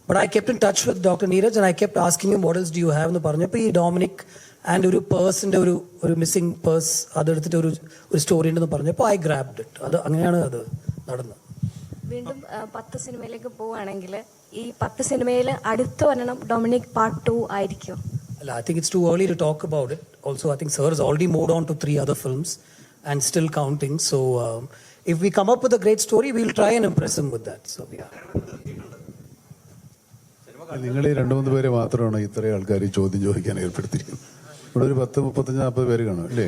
S2: but I kept in touch with doctor Neeraj and I kept asking him what else do you have എന്ന് പറഞ്ഞപ്പോൾ ഈ ഡൊമിനിക് ആൻഡ് ഒരു പേഴ്സിൻ്റെ ഒരു മിസ്സിംഗ് പേഴ്സ് അതെടുത്തിട്ട് ഒരു സ്റ്റോറി ഉണ്ടെന്ന് പറഞ്ഞപ്പോൾ ഐ ഗ്രാബ്ഡ് ഇറ്റ്. അത് അങ്ങനെയാണ് അത് നടന്നത്.
S10: വീണ്ടും 10 സിനിമയിലേക്ക് പോവുകയാണെങ്കിൽ ഈ 10 സിനിമയിൽ അടുത്ത് വരണം ഡൊമിനിക് പാർട്ട് 2 ആയിരിക്കും?
S2: I think it's too early to talk about it. Also, I think sir has already moved on to 3 other films and still counting. So, if we come up with a great story, we'll try and impress him with that. So, yeah.
S1: നിങ്ങൾ ഈ 2-3 പേര് മാത്രമാണ് ഇത്രയും ആൾക്കാർ ചോദ്യം ചോദിക്കാൻ ഏർപ്പെടുത്തിയിരിക്കുന്നത്. ഇവിടെ ഒരു 10, 35, 40 പേര് കാണും അല്ലേ?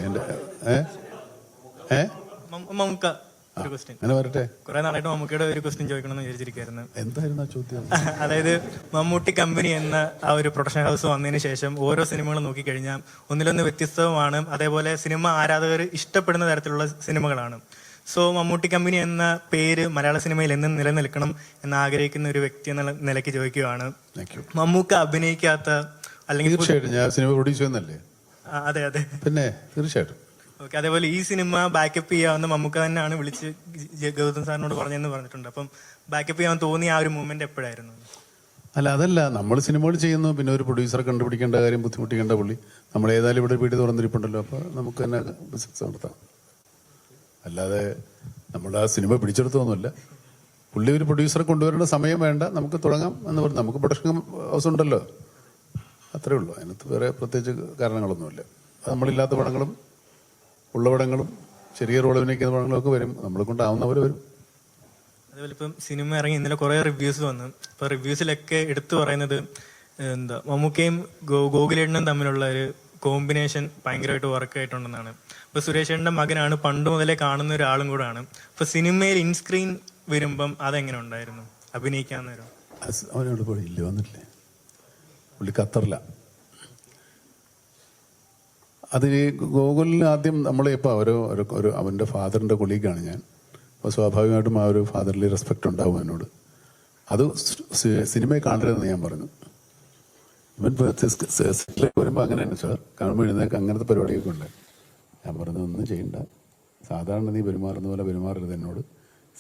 S3: മമ്മൂക്ക ഒരു ക്വസ്റ്റ്യൻ
S1: അങ്ങനെ വരട്ടെ.
S3: കുറെ നാളായിട്ട് മമ്മൂക്കയുടെ ഒരു ക്വസ്റ്റ്യൻ ചോദിക്കണമെന്ന് വിചാരിച്ചിരിക്കുന്നു.
S1: എന്തായിരുന്നു ആ ചോദ്യം?
S3: അതായത് മമ്മൂട്ടി കമ്പനി എന്ന ആ ഒരു പ്രൊഡക്ഷൻ ഹൗസ് വന്നതിന് ശേഷം ഓരോ സിനിമകളും നോക്കിക്കഴിഞ്ഞാൽ ഒന്നിലൊന്ന് വ്യത്യസ്തവുമാണ്, അതേപോലെ സിനിമ ആരാധകർ ഇഷ്ടപ്പെടുന്ന തരത്തിലുള്ള സിനിമകളാണ്. സോ മമ്മൂട്ടി കമ്പനി എന്ന പേര് മലയാള സിനിമയിൽ എന്നും നിലനിൽക്കണം എന്ന് ആഗ്രഹിക്കുന്ന ഒരു വ്യക്തി എന്ന നിലയ്ക്ക് ചോദിക്കുകയാണ്, മമ്മൂക്ക അഭിനയിക്കാത്ത അല്ലെങ്കിൽ
S1: തീർച്ചയായിട്ടും ഞാൻ സിനിമ പ്രൊഡ്യൂസ് ചെയ്യുന്നല്ലേ?
S3: അതെ
S1: പിന്നെ തീർച്ചയായിട്ടും.
S3: ഓക്കെ, അതേപോലെ ഈ സിനിമ ബാക്കപ്പ് ചെയ്യാവുന്ന മമ്മൂക്ക തന്നെയാണ് വിളിച്ച് ഗൗതം സാറിനോട് പറഞ്ഞെന്ന് പറഞ്ഞിട്ടുണ്ട്. അപ്പം ബാക്കപ്പ് ചെയ്യാൻ തോന്നിയ ആ ഒരു മൂവ്മെന്റ് എപ്പോഴായിരുന്നു?
S1: അല്ല, അതല്ല, നമ്മൾ സിനിമകൾ ചെയ്യുന്നു, പിന്നെ ഒരു പ്രൊഡ്യൂസറെ കണ്ടുപിടിക്കേണ്ട കാര്യം ബുദ്ധിമുട്ടിക്കേണ്ട പുള്ളി. നമ്മൾ ഏതായാലും ഇവിടെ വീട് തുറന്നിരിപ്പുണ്ടല്ലോ, അപ്പോൾ നമുക്ക് തന്നെ ബിസിനസ് നടത്താം. അല്ലാതെ നമ്മൾ ആ സിനിമ പിടിച്ചെടുത്തൊന്നുമില്ല. പുള്ളി ഒരു പ്രൊഡ്യൂസറെ കൊണ്ടുവരേണ്ട സമയം വേണ്ട, നമുക്ക് തുടങ്ങാം എന്ന് പറഞ്ഞു. നമുക്ക് പ്രൊഡക്ഷൻ ഹൗസ് ഉണ്ടല്ലോ, അത്രേ ഉള്ളൂ. അതിനകത്ത് വേറെ പ്രത്യേകിച്ച് കാരണങ്ങളൊന്നുമില്ല. നമ്മളില്ലാത്ത പടങ്ങളും ഉള്ള പടങ്ങളും ചെറിയ റോൾ അഭിനയിക്കുന്ന പടങ്ങളൊക്കെ വരും, നമ്മളെ കൊണ്ടാവുന്ന പോലെ വരും.
S3: അതേപോലെ ഇപ്പം സിനിമ ഇറങ്ങി ഇന്നലെ കുറേ റിവ്യൂസ് വന്നു. ഇപ്പൊ റിവ്യൂസിലൊക്കെ എടുത്തു പറയുന്നത് മമ്മൂക്കയും ഗോകുലേട്ടനും തമ്മിലുള്ള ഒരു കോമ്പിനേഷൻ ഭയങ്കരമായിട്ട് വർക്ക് ആയിട്ടുണ്ടെന്നാണ്. ഇപ്പൊ സുരേഷ് ഏട്ടൻ്റെ മകനാണ്, പണ്ട് മുതലേ കാണുന്ന ഒരാളും കൂടാണ്. ഇപ്പൊ സിനിമയിൽ ഇൻസ്ക്രീൻ വരുമ്പം അതെങ്ങനെ ഉണ്ടായിരുന്നു അഭിനയിക്കാൻ നേരം?
S1: അവനോട് പോയി ഇല്ല, വന്നിട്ടില്ലേ? പുള്ളി ഖത്തറില. അതിന് ഗോകുലിന് ആദ്യം നമ്മളിപ്പോൾ ഒരു അവൻ്റെ ഫാദറിൻ്റെ കൊളീഗാണ് ഞാൻ. അപ്പോൾ സ്വാഭാവികമായിട്ടും ആ ഒരു ഫാദറിലി റെസ്പെക്റ്റ് ഉണ്ടാവും എന്നോട്. അത് സിനിമയെ കാണരുതെന്ന് ഞാൻ പറഞ്ഞു. ഇവൻ സെറ്റിലേക്ക് വരുമ്പോൾ അങ്ങനെ തന്നെ സാർ കാണുമ്പോൾ എഴുന്നേക്ക് അങ്ങനത്തെ പരിപാടിയൊക്കെ ഉണ്ട്. ഞാൻ പറഞ്ഞു ഒന്നും ചെയ്യണ്ട, സാധാരണ നീ പെരുമാറുന്ന പോലെ പെരുമാറരുത് എന്നോട്.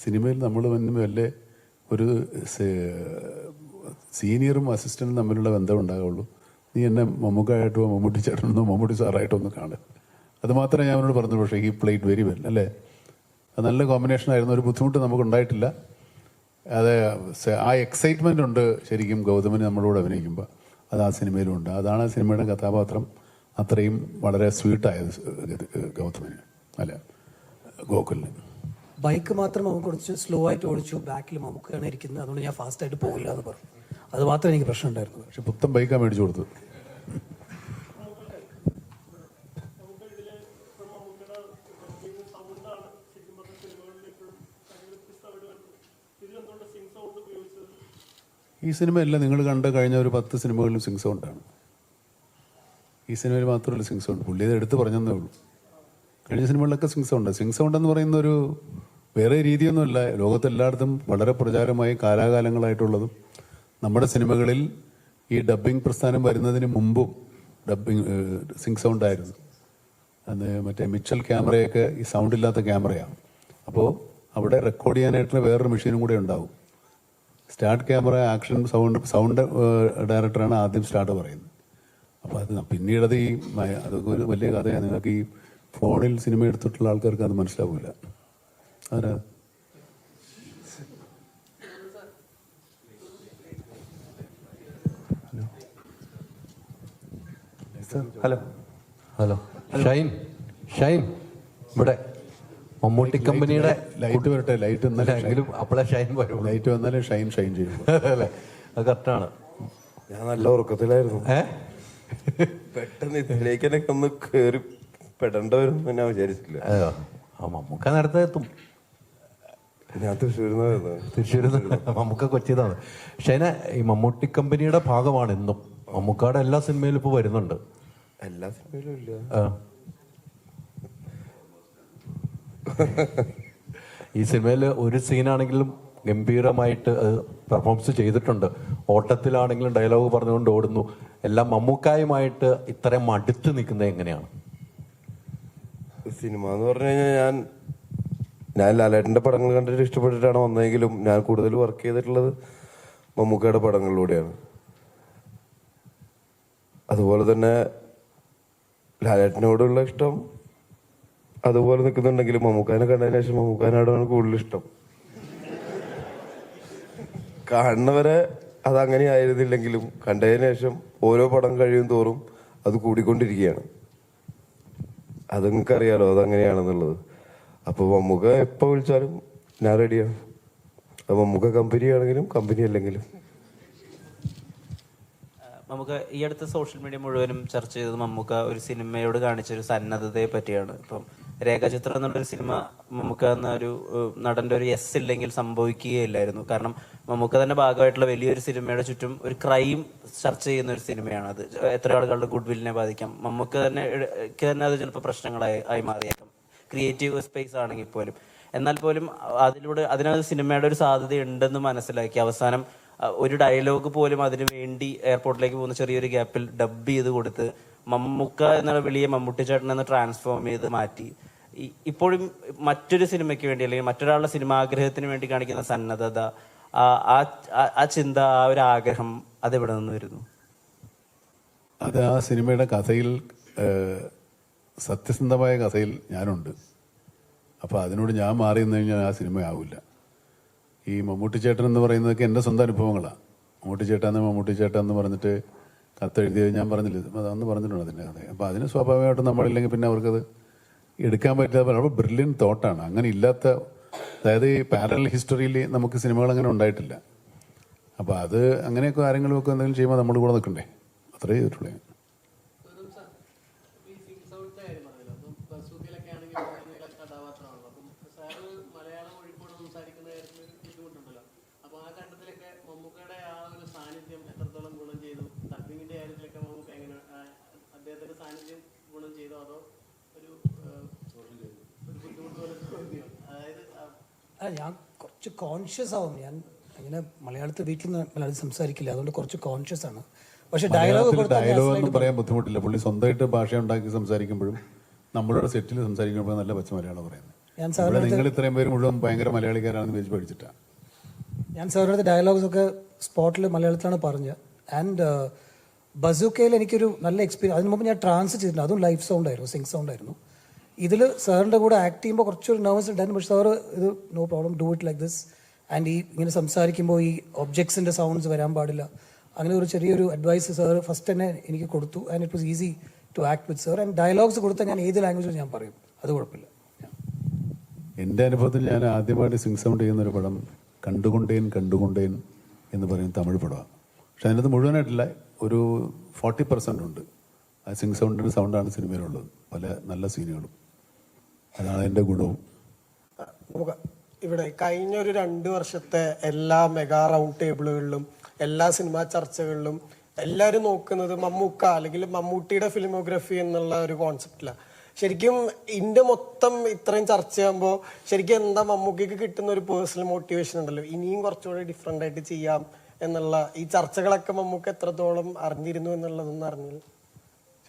S1: സിനിമയിൽ നമ്മൾ വല്ല ഒരു സീനിയറും അസിസ്റ്റൻറ്റും തമ്മിലുള്ള ബന്ധം ഉണ്ടാകുള്ളൂ. നീ എന്നെ മമ്മൂക്കായിട്ടോ മമ്മൂട്ടി ചേട്ടനോ മമ്മൂട്ടി സാറായിട്ടോ ഒന്ന് കാണുക. അത് മാത്രമേ ഞാൻ അവനോട് പറഞ്ഞു. പക്ഷേ ഹി പ്ലേഡ് വെരി വെൽ അല്ലേ. അത് നല്ല കോമ്പിനേഷൻ ആയിരുന്നു. ഒരു ബുദ്ധിമുട്ട് നമുക്ക് ഉണ്ടായിട്ടില്ല. അത് ആ എക്സൈറ്റ്മെൻ്റ് ഉണ്ട് ശരിക്കും ഗൗതമിന് നമ്മളോട് അഭിനയിക്കുമ്പോൾ. അത് ആ സിനിമയിലും ഉണ്ട്. അതാണ് ആ സിനിമയുടെ കഥാപാത്രം അത്രയും വളരെ സ്വീറ്റായത് ഗൗതമിന് അല്ല ഗോകുലിന്.
S2: ബൈക്ക് മാത്രം നമുക്ക് കുറച്ച് സ്ലോ ആയിട്ട് ഓടിച്ചു. ബാക്കിൽ മമ്മൂക്കയാണ് ഇരിക്കുന്നത്, അതുകൊണ്ട് ഞാൻ ഫാസ്റ്റായിട്ട് പോകില്ല എന്ന് പറഞ്ഞു. അത് മാത്രമേ എനിക്ക് പ്രശ്നം ഉണ്ടായിരുന്നു.
S1: പക്ഷെ പുത്തൻ ബൈക്കാണ് മേടിച്ചു കൊടുത്തത്. ഈ സിനിമയല്ല നിങ്ങൾ കണ്ട കഴിഞ്ഞ ഒരു 10 സിനിമകളിലും സിംഗ് സൗണ്ടാണ്. ഈ സിനിമയിൽ മാത്രമല്ല സിംഗ് സൗണ്ട്. പുള്ളി അത് എടുത്ത് പറഞ്ഞതേ ഉള്ളൂ. കഴിഞ്ഞ സിനിമകളിലൊക്കെ സിംഗ് സൗണ്ട്. സിംഗ് സൗണ്ട് എന്ന് പറയുന്ന ഒരു വേറെ രീതിയൊന്നുമല്ല. ലോകത്തെല്ലായിടത്തും വളരെ പ്രചാരമായി കാലാകാലങ്ങളായിട്ടുള്ളതും നമ്മുടെ സിനിമകളിൽ ഈ ഡബ്ബിംഗ് പ്രസ്ഥാനം വരുന്നതിന് മുമ്പും സിംഗ് സൗണ്ട് ആയിരുന്നു. അത് മറ്റേ മിച്ചൽ ക്യാമറയൊക്കെ ഈ സൗണ്ട് ഇല്ലാത്ത ക്യാമറയാണ്. അപ്പോൾ അവിടെ റെക്കോർഡ് ചെയ്യാനായിട്ടുള്ള വേറൊരു മെഷീനും കൂടെ ഉണ്ടാവും. സ്റ്റാർട്ട് ക്യാമറ ആക്ഷൻ സൗണ്ട് ഡയറക്ടറാണ് ആദ്യം സ്റ്റാർട്ട് പറയുന്നത്. അപ്പോൾ അത് പിന്നീടത് അതൊക്കെ ഒരു വലിയ കഥയാണ്. നിങ്ങൾക്ക് ഈ ഫോണിൽ സിനിമ എടുത്തിട്ടുള്ള ആൾക്കാർക്ക് അത് മനസ്സിലാവില്ല. അതാ
S7: ഹലോ ഹലോ ഷൈൻ ഇവിടെ മമ്മൂട്ടി കമ്പനിയുടെ
S1: ലൈറ്റ് വരട്ടെ. ലൈറ്റ്
S7: എങ്കിലും അപ്പോഴേ ഷൈൻ വരും.
S1: ലൈറ്റ് വന്നാലേ ഷൈൻ ചെയ്യും.
S7: അല്ലേ, അത് കറക്റ്റാണ്.
S11: ഞാൻ നല്ല ഉറക്കത്തിലായിരുന്നു. പെട്ടെന്ന് ഇതിലേക്കൊക്കെ ഒന്ന് കയറി പെടേണ്ട വരും ഞാൻ വിചാരിച്ചില്ല.
S7: മമ്മൂക്ക നേരത്തെ എത്തും.
S11: ഞാൻ തൃശ്ശൂരിൽ
S7: മമ്മൂക്ക കൊച്ചിയതാണ്. ഷൈന, ഈ മമ്മൂട്ടി കമ്പനിയുടെ ഭാഗമാണ് ഇന്നും. മമ്മൂക്കയുടെ എല്ലാ സിനിമയിലും ഇപ്പോൾ വരുന്നുണ്ട്.
S11: എല്ലാ സിനിമയിലും ഇല്ല.
S7: ഈ സിനിമയിൽ ഒരു സീനാണെങ്കിലും ഗംഭീരമായിട്ട് പെർഫോമൻസ് ചെയ്തിട്ടുണ്ട്. ഓട്ടത്തിലാണെങ്കിലും ഡയലോഗ് പറഞ്ഞുകൊണ്ട് ഓടുന്നു. എല്ലാം മമ്മൂക്കായുമായിട്ട് ഇത്രയും അടുത്ത് നിൽക്കുന്നത് എങ്ങനെയാണ്?
S11: സിനിമ എന്ന് പറഞ്ഞു കഴിഞ്ഞാൽ ഞാൻ ലാലേട്ടൻ്റെ പടങ്ങൾ കണ്ടിട്ട് ഇഷ്ടപ്പെട്ടിട്ടാണ് വന്നതെങ്കിലും ഞാൻ കൂടുതൽ വർക്ക് ചെയ്തിട്ടുള്ളത് മമ്മൂക്കയുടെ പടങ്ങളിലൂടെയാണ്. അതുപോലെ തന്നെ ലാലേട്ടനോടുള്ള ഇഷ്ടം അതുപോലെ നിൽക്കുന്നുണ്ടെങ്കിലും മമ്മൂക്കാനെ കണ്ടതിന് ശേഷം മമ്മൂക്കാനോടാണ് കൂടുതൽ ഇഷ്ടം. കാണുന്നവരെ അതങ്ങനെ ആയിരുന്നില്ലെങ്കിലും കണ്ടതിന് ശേഷം ഓരോ പടം കഴിയും തോറും അത് കൂടിക്കൊണ്ടിരിക്കുകയാണ്. അത് നിങ്ങൾക്കറിയാലോ അതങ്ങനെയാണെന്നുള്ളത്. അപ്പോൾ മമ്മൂക്ക എപ്പോൾ വിളിച്ചാലും ഞാൻ റെഡിയാണ്. അത് മമ്മൂക്ക കമ്പനി ആണെങ്കിലും കമ്പനി അല്ലെങ്കിലും.
S9: നമുക്ക് ഈ അടുത്ത സോഷ്യൽ മീഡിയ മുഴുവനും ചർച്ച ചെയ്തത് മമ്മൂക്ക ഒരു സിനിമയോട് കാണിച്ചൊരു സന്നദ്ധതയെ പറ്റിയാണ്. ഇപ്പം രേഖാചിത്രം എന്നുള്ളൊരു സിനിമ മമ്മൂക്ക എന്ന ഒരു നടൻ്റെ ഒരു യെസ് ഇല്ലെങ്കിൽ സംഭവിക്കുകയില്ലായിരുന്നു. കാരണം മമ്മൂക്ക തന്നെ ഭാഗമായിട്ടുള്ള വലിയൊരു സിനിമയുടെ ചുറ്റും ഒരു ക്രൈം ചർച്ച ചെയ്യുന്ന ഒരു സിനിമയാണ്. അത് എത്ര ആളുകളുടെ ഗുഡ് വില്ലിനെ ബാധിക്കാം. മമ്മൂക്ക തന്നെ അത് ചിലപ്പോൾ പ്രശ്നങ്ങളായി മാറിയേക്കാം, ക്രിയേറ്റീവ് സ്പേസ് ആണെങ്കിൽ പോലും. എന്നാൽ പോലും അതിനകത്ത് സിനിമയുടെ ഒരു സാധ്യത ഉണ്ടെന്ന് മനസ്സിലാക്കി അവസാനം ഒരു ഡയലോഗ് പോലും അതിനു വേണ്ടി എയർപോർട്ടിലേക്ക് പോകുന്ന ചെറിയൊരു ഗ്യാപ്പിൽ ഡബ് ചെയ്ത് കൊടുത്ത് മമ്മൂക്ക എന്നുള്ള വിളിയെ മമ്മൂട്ടി ചേട്ടൻ എന്ന് ട്രാൻസ്ഫോം ചെയ്ത് മാറ്റി. ഇപ്പോഴും മറ്റൊരു സിനിമയ്ക്ക് വേണ്ടി അല്ലെങ്കിൽ മറ്റൊരാളുടെ സിനിമാഗ്രഹത്തിന് വേണ്ടി കാണിക്കുന്ന സന്നദ്ധത, ആ ചിന്ത, ആ ഒരു ആഗ്രഹം അതെവിടെ നിന്ന് വരുന്നു?
S1: അത് ആ സിനിമയുടെ കഥയിൽ, സത്യസന്ധമായ കഥയിൽ ഞാനുണ്ട്. അപ്പോൾ അതിനോട് ഞാൻ മാറി നിന്ന് കഴിഞ്ഞാൽ ആ സിനിമ ആവില്ല. ഈ മമ്മൂട്ടി ചേട്ടൻ എന്ന് പറയുന്നതൊക്കെ എൻ്റെ സ്വന്തം അനുഭവങ്ങളാണ്. മമ്മൂട്ടി ചേട്ടൻ എന്ന് പറഞ്ഞിട്ട് കത്തെഴുതിയത് ഞാൻ പറഞ്ഞില്ല, അതൊന്ന് പറഞ്ഞിട്ടുണ്ട് അതിൻ്റെ കഥ. അപ്പോൾ അതിന് സ്വാഭാവികമായിട്ടും നമ്മളില്ലെങ്കിൽ പിന്നെ അവർക്കത് എടുക്കാൻ പറ്റാതെ അപ്പോൾ ബ്രില്യൻ തോട്ടാണ്. അങ്ങനെ ഇല്ലാത്ത, അതായത് ഈ പാരലൽ ഹിസ്റ്ററിയിൽ നമുക്ക് സിനിമകൾ അങ്ങനെ ഉണ്ടായിട്ടില്ല. അപ്പോൾ അത് അങ്ങനെയൊക്കെ ആരെങ്കിലും ഒക്കെ എന്തെങ്കിലും ചെയ്യുമ്പോൾ നമ്മൾ കൂടെ നിൽക്കണ്ടേ, അത്രേ ചെയ്തിട്ടുള്ളൂ.
S2: ഞാൻ കുറച്ച് കോൺഷ്യസ് ആവും. ഞാൻ അങ്ങനെ മലയാളത്തിൽ വീട്ടിൽ നിന്ന് മലയാളം സംസാരിക്കില്ല, അതുകൊണ്ട് കുറച്ച് കോൺഷ്യസ് ആണ്. പക്ഷെ ഡയലോഗ്
S1: ഒന്നും പറയാൻ ബുദ്ധിമുട്ടില്ല. പുള്ളി സ്വന്തമായിട്ട് ഭാഷ ഉണ്ടാക്കി സംസാരിക്കുമ്പോഴും നമ്മളുടെ സെറ്റിൽ സംസാരിക്കുമ്പോഴും നല്ല പച്ച മലയാളം പറയുന്നത്. നിങ്ങൾ ഇത്രയും പേര് മുഴുവൻ ഭയങ്കര മലയാളിക്കാരാണെന്ന് വിചാരിച്ച് പഠിച്ചിട്ടാണ്.
S2: ഞാൻ സാറിൻ്റെ ഡയലോഗ്സ് ഒക്കെ സ്പോട്ടിൽ മലയാളത്തിലാണ് പറഞ്ഞത്. ആൻഡ് ബസൂക്കയിൽ എനിക്കൊരു നല്ല എക്സ്പീരിയൻസ്. അതിന് മുമ്പ് ഞാൻ ട്രാൻസ് ചെയ്തിട്ടുണ്ട്, അതും ലൈഫ് സൗണ്ട് ആയിരുന്നു, സിംഗ് സൗണ്ട് ആയിരുന്നു. ഇതിൽ സാറിൻ്റെ കൂടെ ആക്ട് ചെയ്യുമ്പോൾ കുറച്ചൊരു നെർവസ് ഉണ്ടായിരുന്നു. പക്ഷേ സാറ് ഇത് no problem, do it like this. And ഈ ഇങ്ങനെ സംസാരിക്കുമ്പോൾ ഈ ഒബ്ജക്ട്സിൻ്റെ സൗണ്ട്സ് വരാൻ പാടില്ല, അങ്ങനെ ഒരു ചെറിയൊരു അഡ്വൈസ് സാർ ഫസ്റ്റ് തന്നെ എനിക്ക് കൊടുത്തു. And it was easy to act with sir. And dialogues കൊടുത്താൽ ഞാൻ ഏത് ലാംഗ്വേജിലും ഞാൻ പറയും, അത് കുഴപ്പമില്ല.
S1: എൻ്റെ അനുഭവത്തിൽ ഞാൻ ആദ്യമായിട്ട് സിംഗ് സൗണ്ട് ചെയ്യുന്നൊരു പടം കണ്ടുകൊണ്ടേൻ കണ്ടുകൊണ്ടേൻ എന്ന് പറയുന്ന തമിഴ് പടമാണ്. പക്ഷെ അതിനകത്ത് മുഴുവനായിട്ടില്ല, ഒരു 40% ഉണ്ട്. ആ സിംഗ് സൗണ്ടിൻ്റെ സൗണ്ടാണ് സിനിമയിലുള്ളത്, പല നല്ല സീനുകളും. അതാണ് എൻ്റെ ഗുണവും.
S8: നമുക്ക് ഇവിടെ കഴിഞ്ഞ ഒരു 2 വർഷത്തെ എല്ലാ മെഗാ റൗണ്ട് ടേബിളുകളിലും എല്ലാ സിനിമാ ചർച്ചകളിലും എല്ലാവരും നോക്കുന്നത് മമ്മൂക്ക അല്ലെങ്കിൽ മമ്മൂട്ടിയുടെ ഫിലിമോഗ്രഫി എന്നുള്ള ഒരു കോൺസെപ്റ്റിലാണ്. ശരിക്കും ഇന്ത്യ മൊത്തം ഇത്രയും ചർച്ച ചെയ്യുമ്പോൾ ശരിക്കും എന്താ മമ്മൂക്കയ്ക്ക് കിട്ടുന്ന ഒരു പേഴ്സണൽ മോട്ടിവേഷൻ ഉണ്ടല്ലോ, ഇനിയും കുറച്ചുകൂടി ഡിഫറെൻ്റ് ആയിട്ട് ചെയ്യാം എന്നുള്ള ഈ ചർച്ചകളൊക്കെ മമ്മൂക്ക എത്രത്തോളം അറിഞ്ഞിരുന്നു എന്നുള്ളതൊന്നും അറിഞ്ഞില്ല.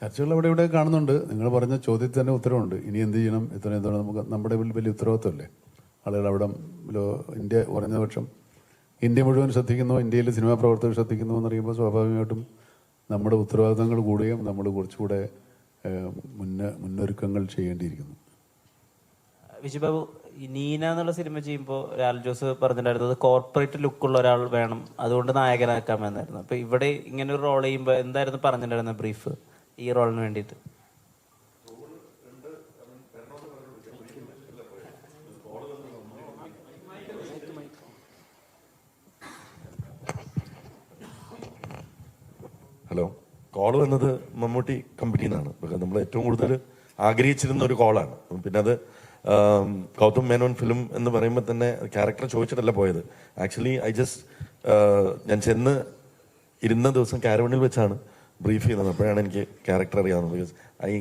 S1: ചർച്ചകൾ അവിടെ ഇവിടെ കാണുന്നുണ്ട്. നിങ്ങൾ പറഞ്ഞ ചോദ്യത്തിൽ തന്നെ ഉത്തരവുണ്ട്. ഇനി എന്ത് ചെയ്യണം, എത്ര നമുക്ക് നമ്മുടെ വലിയ ഉത്തരവാദിത്വമല്ലേ. ആളുകൾ അവിടെ ഇന്ത്യ കുറഞ്ഞ പക്ഷം ഇന്ത്യ മുഴുവൻ ശ്രദ്ധിക്കുന്നു, ഇന്ത്യയിൽ സിനിമാ പ്രവർത്തകർ ശ്രദ്ധിക്കുന്നു എന്നറിയുമ്പോൾ സ്വാഭാവികമായിട്ടും നമ്മുടെ ഉത്തരവാദിത്തങ്ങൾ കൂടുകയും നമ്മൾ കുറച്ചുകൂടെ മുന്നൊരുക്കങ്ങൾ ചെയ്യേണ്ടിയിരിക്കുന്നു.
S9: വിജയബാബു, ഈ നീന എന്നുള്ള സിനിമ ചെയ്യുമ്പോൾ ലാൽ ജോസ് പറഞ്ഞിട്ടുണ്ടായിരുന്നത് കോർപ്പറേറ്റ് ലുക്കുള്ള ഒരാൾ വേണം, അതുകൊണ്ട് നായകനാക്കാമെന്നായിരുന്നു. അപ്പോൾ ഇവിടെ ഇങ്ങനെ ഒരു റോൾ ചെയ്യുമ്പോൾ എന്തായിരുന്നു പറഞ്ഞിട്ടുണ്ടായിരുന്ന ബ്രീഫ് ഈ റോളിന് വേണ്ടിയിട്ട്?
S11: ഹലോ, കോൾ വന്നത് മമ്മൂട്ടി കമ്പനിയിൽ നിന്നാണ്. നമ്മൾ ഏറ്റവും കൂടുതൽ ആഗ്രഹിച്ചിരുന്ന ഒരു കോളാണ്. പിന്നെ അത് ഗൗതം മേനോൻ ഫിലിം എന്ന് പറയുമ്പോൾ തന്നെ ക്യാരക്ടർ ചോദിച്ചിട്ടല്ല പോയത്. ആക്ച്വലി ഞാൻ ചെന്ന് ഇരുന്ന ദിവസം കാരവണിൽ വെച്ചാണ് ബ്രീഫ് ചെയ്യുന്നത്. അപ്പോഴാണ് എനിക്ക് ക്യാരക്ടർ അറിയാവുന്നത്. Because I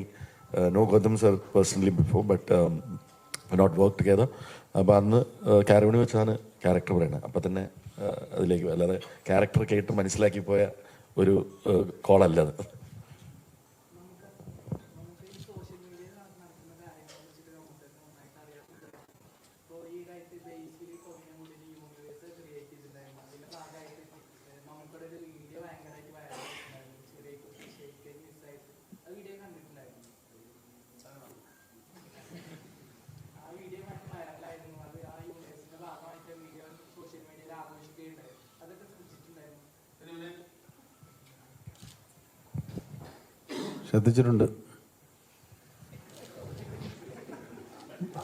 S11: know Gautham sir personally before, but not work together. അപ്പോൾ അന്ന് കാരവണി വെച്ചാണ് ക്യാരക്ടർ പറയുന്നത്. അപ്പം തന്നെ അതിലേക്ക്, അല്ലാതെ ക്യാരക്ടർ കേട്ട് മനസ്സിലാക്കി പോയ ഒരു കോളല്ല അത്.
S1: ശ്രദ്ധിച്ചിട്ടുണ്ട്.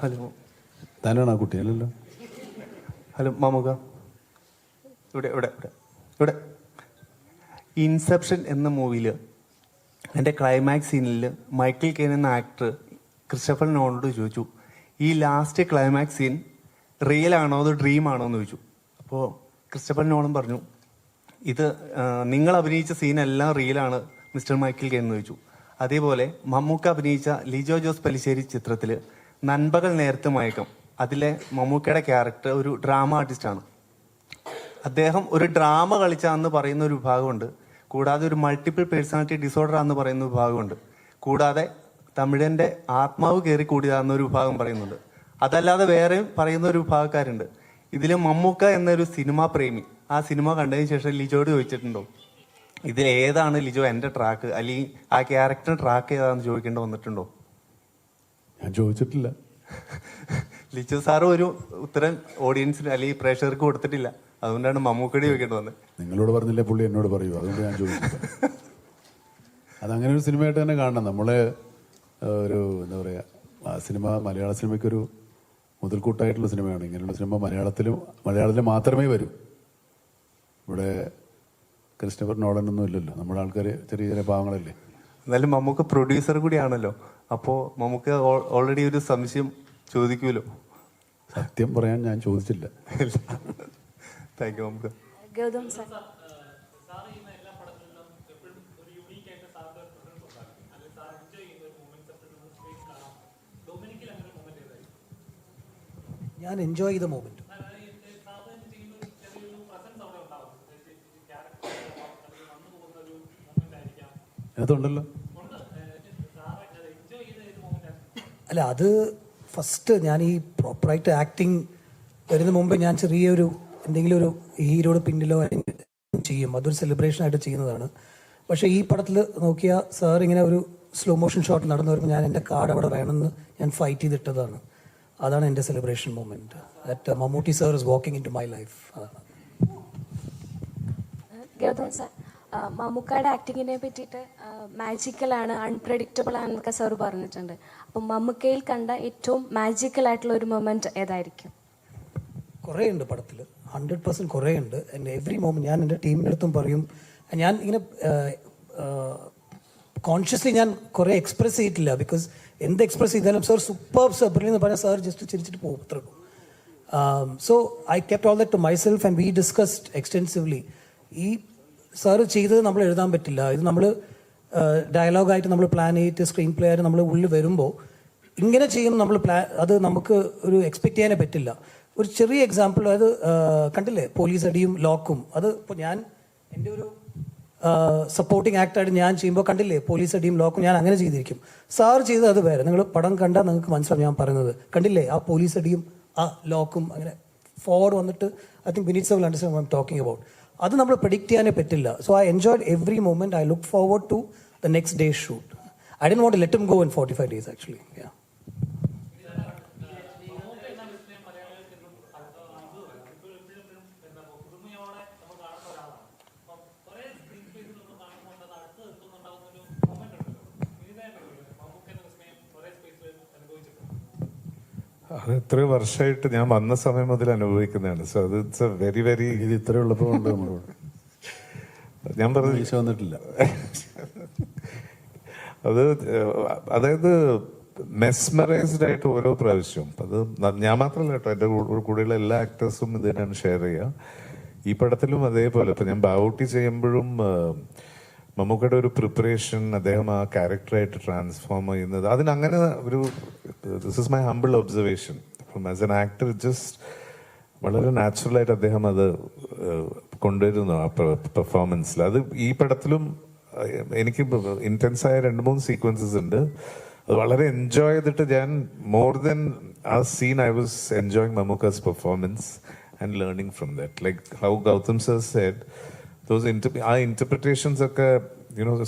S12: ഹലോ,
S1: താനാണ് ആ കുട്ടി അല്ലല്ലോ?
S12: ഹലോ മമുക, ഇവിടെ ഇവിടെ ഇവിടെ ഇവിടെ ഇൻസെപ്ഷൻ എന്ന മൂവിയിൽ എൻ്റെ ക്ലൈമാക്സ് സീനിൽ മൈക്കിൾ കെയ്ൻ എന്ന ആക്ടർ ക്രിസ്റ്റഫർ നോളനോട് ചോദിച്ചു, ഈ ലാസ്റ്റ് ക്ലൈമാക്സ് സീൻ റിയൽ ആണോ അതോ ഡ്രീം ആണോ എന്ന് ചോദിച്ചു. അപ്പോൾ ക്രിസ്റ്റഫർ നോളൻ പറഞ്ഞു, ഇത് നിങ്ങൾ അഭിനയിച്ച സീനെല്ലാം റിയലാണ് മിസ്റ്റർ മൈക്കിൾ കെയ്ൻ എന്ന് ചോദിച്ചു. അതേപോലെ മമ്മൂക്ക അഭിനയിച്ച ലിജോ ജോസ് പല്ലിശ്ശേരി ചിത്രത്തിൽ നൻപകൽ നേരത്തെ മയക്കം, അതിലെ മമ്മൂക്കയുടെ ക്യാരക്ടർ ഒരു ഡ്രാമ ആർട്ടിസ്റ്റാണ്. അദ്ദേഹം ഒരു ഡ്രാമ കളിച്ചാന്ന് പറയുന്ന ഒരു വിഭാഗമുണ്ട്, കൂടാതെ ഒരു മൾട്ടിപ്പിൾ പേഴ്സണാലിറ്റി ഡിസോർഡർ ആണെന്ന് പറയുന്ന വിഭാഗമുണ്ട്, കൂടാതെ തമിഴൻ്റെ ആത്മാവ് കയറി കൂടിയതാണെന്ന ഒരു വിഭാഗം പറയുന്നുണ്ട്. അതല്ലാതെ വേറെയും പറയുന്ന ഒരു വിഭാഗക്കാരുണ്ട്. ഇതിൽ മമ്മൂക്ക എന്നൊരു സിനിമാ പ്രേമി ആ സിനിമ കണ്ടതിന് ശേഷം ലിജോയോട് ചോദിച്ചിട്ടുണ്ടോ, ഇതിൽ ഏതാണ് ലിജോ എൻ്റെ ട്രാക്ക്, അല്ലെങ്കിൽ ആ ക്യാരക്ടർ ട്രാക്ക് ഏതാണെന്ന് ചോദിക്കേണ്ടി വന്നിട്ടുണ്ടോ?
S1: ഞാൻ ചോദിച്ചിട്ടില്ല.
S12: ലിജോ സാറ് ഒരു ഉത്തരം ഓഡിയൻസിന് അല്ലെങ്കിൽ പ്രേക്ഷകർക്ക് കൊടുത്തിട്ടില്ല, അതുകൊണ്ടാണ് മമ്മൂക്കടി ചോദിക്കേണ്ടി വന്നത്.
S1: നിങ്ങളോട് പറഞ്ഞില്ലേ, പുള്ളി എന്നോട് പറയൂ, അതുകൊണ്ട് ഞാൻ ചോദിച്ചില്ല. അതങ്ങനെ ഒരു സിനിമയായിട്ട് തന്നെ കാണണം. നമ്മളെ ഒരു എന്താ പറയുക, ആ സിനിമ മലയാള സിനിമയ്ക്കൊരു മുതൽക്കൂട്ടായിട്ടുള്ള സിനിമയാണ്. ഇങ്ങനെയുള്ള സിനിമ മലയാളത്തിൽ മാത്രമേ വരൂ. ഇവിടെ ക്രിസ്റ്റഫർ നോളനൊന്നും ഇല്ലല്ലോ. നമ്മുടെ ആൾക്കാർ ചെറിയ ചെറിയ പാവങ്ങളല്ലേ.
S12: എന്നാലും മമ്മൂക്ക പ്രൊഡ്യൂസർ കൂടിയാണല്ലോ, അപ്പോൾ മമ്മൂക്ക ഓൾറെഡി ഒരു സംശയം ചോദിക്കുമല്ലോ.
S1: സത്യം പറയാൻ ഞാൻ ചോദിച്ചില്ല.
S12: Thank you Mammukka.
S10: Gautham sir,
S2: ഞാൻ എൻജോയ് ചെയ്ത മൊമെന്റ്.
S1: അതുണ്ടല്ലോ.
S2: അല്ല, അത് ഫസ്റ്റ് ഞാൻ ഈ പ്രോപ്പറായിട്ട് ആക്ടിങ് വരുന്ന മുമ്പ് ഞാൻ ചെറിയൊരു എന്തെങ്കിലും ഒരു ഹീറോയുടെ പിന്നിലോ ചെയ്യും, അതൊരു സെലിബ്രേഷനായിട്ട് ചെയ്യുന്നതാണ്. പക്ഷേ ഈ പടത്തിൽ നോക്കിയാൽ സാർ ഇങ്ങനെ ഒരു സ്ലോ മോഷൻ ഷോട്ട് നടന്നു വരുമ്പോൾ ഞാൻ എൻ്റെ കാർഡ് അവിടെ വേണമെന്ന് ഞാൻ ഫൈറ്റ് ചെയ്തിട്ടതാണ്. അതാണ് എൻ്റെ celebration moment. That Mammootty sir is walking into my life. അതാണ്.
S10: ഗൗതം സാർ, മമ്മൂക്കയുടെ ആക്ടിങ്ങിനെ പറ്റിയിട്ട് മാജിക്കലാണ്, അൺപ്രഡിക്റ്റബിൾ ആണെന്നൊക്കെ സാർ പറഞ്ഞിട്ടുണ്ട്. അപ്പം മമ്മൂക്കയിൽ കണ്ട ഏറ്റവും മാജിക്കൽ ആയിട്ടുള്ള ഒരു മൊമെന്റ് ഏതായിരിക്കും?
S2: കുറേ ഉണ്ട് പടത്തിൽ, 100% കുറേ ഉണ്ട്. ആൻഡ് എവറി മൊമെന്റ് ഞാൻ എൻ്റെ ടീമിൻ്റെ അടുത്തും പറയും. ഞാൻ ഇങ്ങനെ കോൺഷ്യസ്ലി ഞാൻ കുറേ എക്സ്പ്രസ് ചെയ്തിട്ടില്ല. ബിക്കോസ് എന്ത് എക്സ്പ്രസ് ചെയ്താലും സാർ സൂപ്പർ സബ്രിൽ എന്ന് പറഞ്ഞാൽ സാർ ജസ്റ്റ് ചിരിച്ചിട്ട് പോകും, അത്രേ ഉള്ളൂ. So I kept all that to myself and we discussed extensively. ഈ സാറ് ചെയ്തത് നമ്മൾ എഴുതാൻ പറ്റില്ല. ഇത് നമ്മൾ ഡയലോഗായിട്ട് നമ്മൾ പ്ലാൻ ചെയ്തിട്ട് സ്ക്രീൻ പ്ലേ ആയിട്ട് നമ്മൾ ഉള്ളിൽ വരുമ്പോൾ ഇങ്ങനെ ചെയ്യുന്ന നമ്മൾ അത് നമുക്ക് ഒരു എക്സ്പെക്ട് ചെയ്യാനേ പറ്റില്ല. ഒരു ചെറിയ എക്സാമ്പിൾ, അത് കണ്ടില്ലേ പോലീസ് അടിയും ലോക്കും. അത് ഇപ്പോൾ ഞാൻ എൻ്റെ ഒരു സപ്പോർട്ടിങ് ആക്ടായിട്ട് ഞാൻ ചെയ്യുമ്പോൾ കണ്ടില്ലേ പോലീസ് അടിയും ലോക്കും, ഞാൻ അങ്ങനെ ചെയ്തിരിക്കും. സാർ ചെയ്തത് അത് വേറെ. നിങ്ങൾ പടം കണ്ടാൽ നിങ്ങൾക്ക് മനസ്സിലാവും ഞാൻ പറയുന്നത്. കണ്ടില്ലേ ആ പോലീസ് അടിയും ആ ലോക്കും അങ്ങനെ ഫോർവേഡ് വന്നിട്ട് I think Vineeth sir will understand what I am talking about. അത് നമ്മൾ പ്രെഡിക്റ്റ് ചെയ്യാനേ പറ്റില്ല. So I enjoyed every moment. I look forward to the next day shoot. I didn't want to let him go in 45 days actually. Yeah.
S6: അത് എത്രയോ വർഷമായിട്ട് ഞാൻ വന്ന സമയം മുതൽ അനുഭവിക്കുന്നതാണ്. സോ അത് ഇറ്റ്സ് എ വെരി വെരി
S1: ഇത് ഇത്ര ഉള്ളപ്പോൾ ഉണ്ട് നമ്മളോട്.
S6: ഞാൻ പറഞ്ഞു
S1: വീഴ്ച വന്നിട്ടില്ല.
S6: അത് അതായത് മെസ്മറൈസ്ഡ് ആയിട്ട് ഓരോ പ്രാവശ്യവും. അത് ഞാൻ മാത്രമല്ല കേട്ടോ, എൻ്റെ കൂടെയുള്ള എല്ലാ ആക്ടേഴ്സും ഇത് തന്നെയാണ് ഷെയർ ചെയ്യുക. ഈ പടത്തിലും അതേപോലെ. ഇപ്പം ഞാൻ ബാവൂട്ടി ചെയ്യുമ്പോഴും മമ്മൂക്കയുടെ ഒരു പ്രിപ്പറേഷൻ, അദ്ദേഹം ആ ക്യാരക്ടറായിട്ട് ട്രാൻസ്ഫോം ചെയ്യുന്നത്, അതിനങ്ങനെ ഒരു this is my humble observation from as an actor. Just വളരെ നാച്ചുറലായിട്ട് അദ്ദേഹം അത് കൊണ്ടുവരുന്നു ആ പെർഫോമൻസിൽ. അത് ഈ പടത്തിലും എനിക്ക് ഇൻറ്റൻസായ 2-3 സീക്വൻസസ് ഉണ്ട്. അത് വളരെ എൻജോയ് ചെയ്തിട്ട് ഞാൻ മോർ ദൻ ആ scene I was enjoying Mammookka's performance and learning from that. Like how Gautham sir said, ആ ഇന്റർപ്രിറ്റേഷൻസ് ഒക്കെ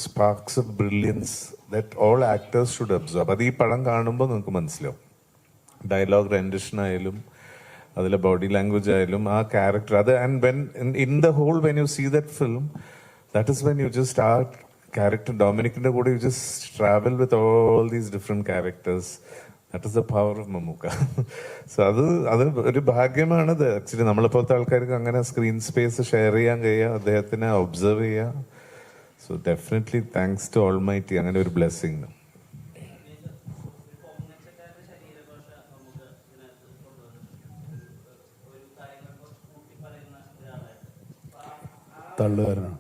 S6: sparks of brilliance that all actors should absorb. അത് ഈ പടം കാണുമ്പോൾ നിങ്ങൾക്ക് മനസ്സിലാവും. ഡയലോഗ് റെൻഡിഷൻ ആയാലും അതിലെ ബോഡി ലാംഗ്വേജ് ആയാലും ആ ക്യാരക്ടർ അത്. And when in the whole when you see that film, that is when you just ആ ക്യാരക്ടർ ഡൊമിനിക്കിന്റെ കൂടെ you just travel with all these different characters. That is the power of Mammukka. So അത് ഒരു ഭാഗ്യമാണ്. Actually നമ്മളെപ്പോലത്തെ ആൾക്കാർക്ക് അങ്ങനെ screen space share ചെയ്യാൻ കഴിയുക, അദ്ദേഹത്തിനെ ഒബ്സർവ് ചെയ്യുക. So definitely thanks to almighty. അങ്ങനെ ഒരു ബ്ലെസ്സിങ്.
S1: തള്ളുകാരനാണ്.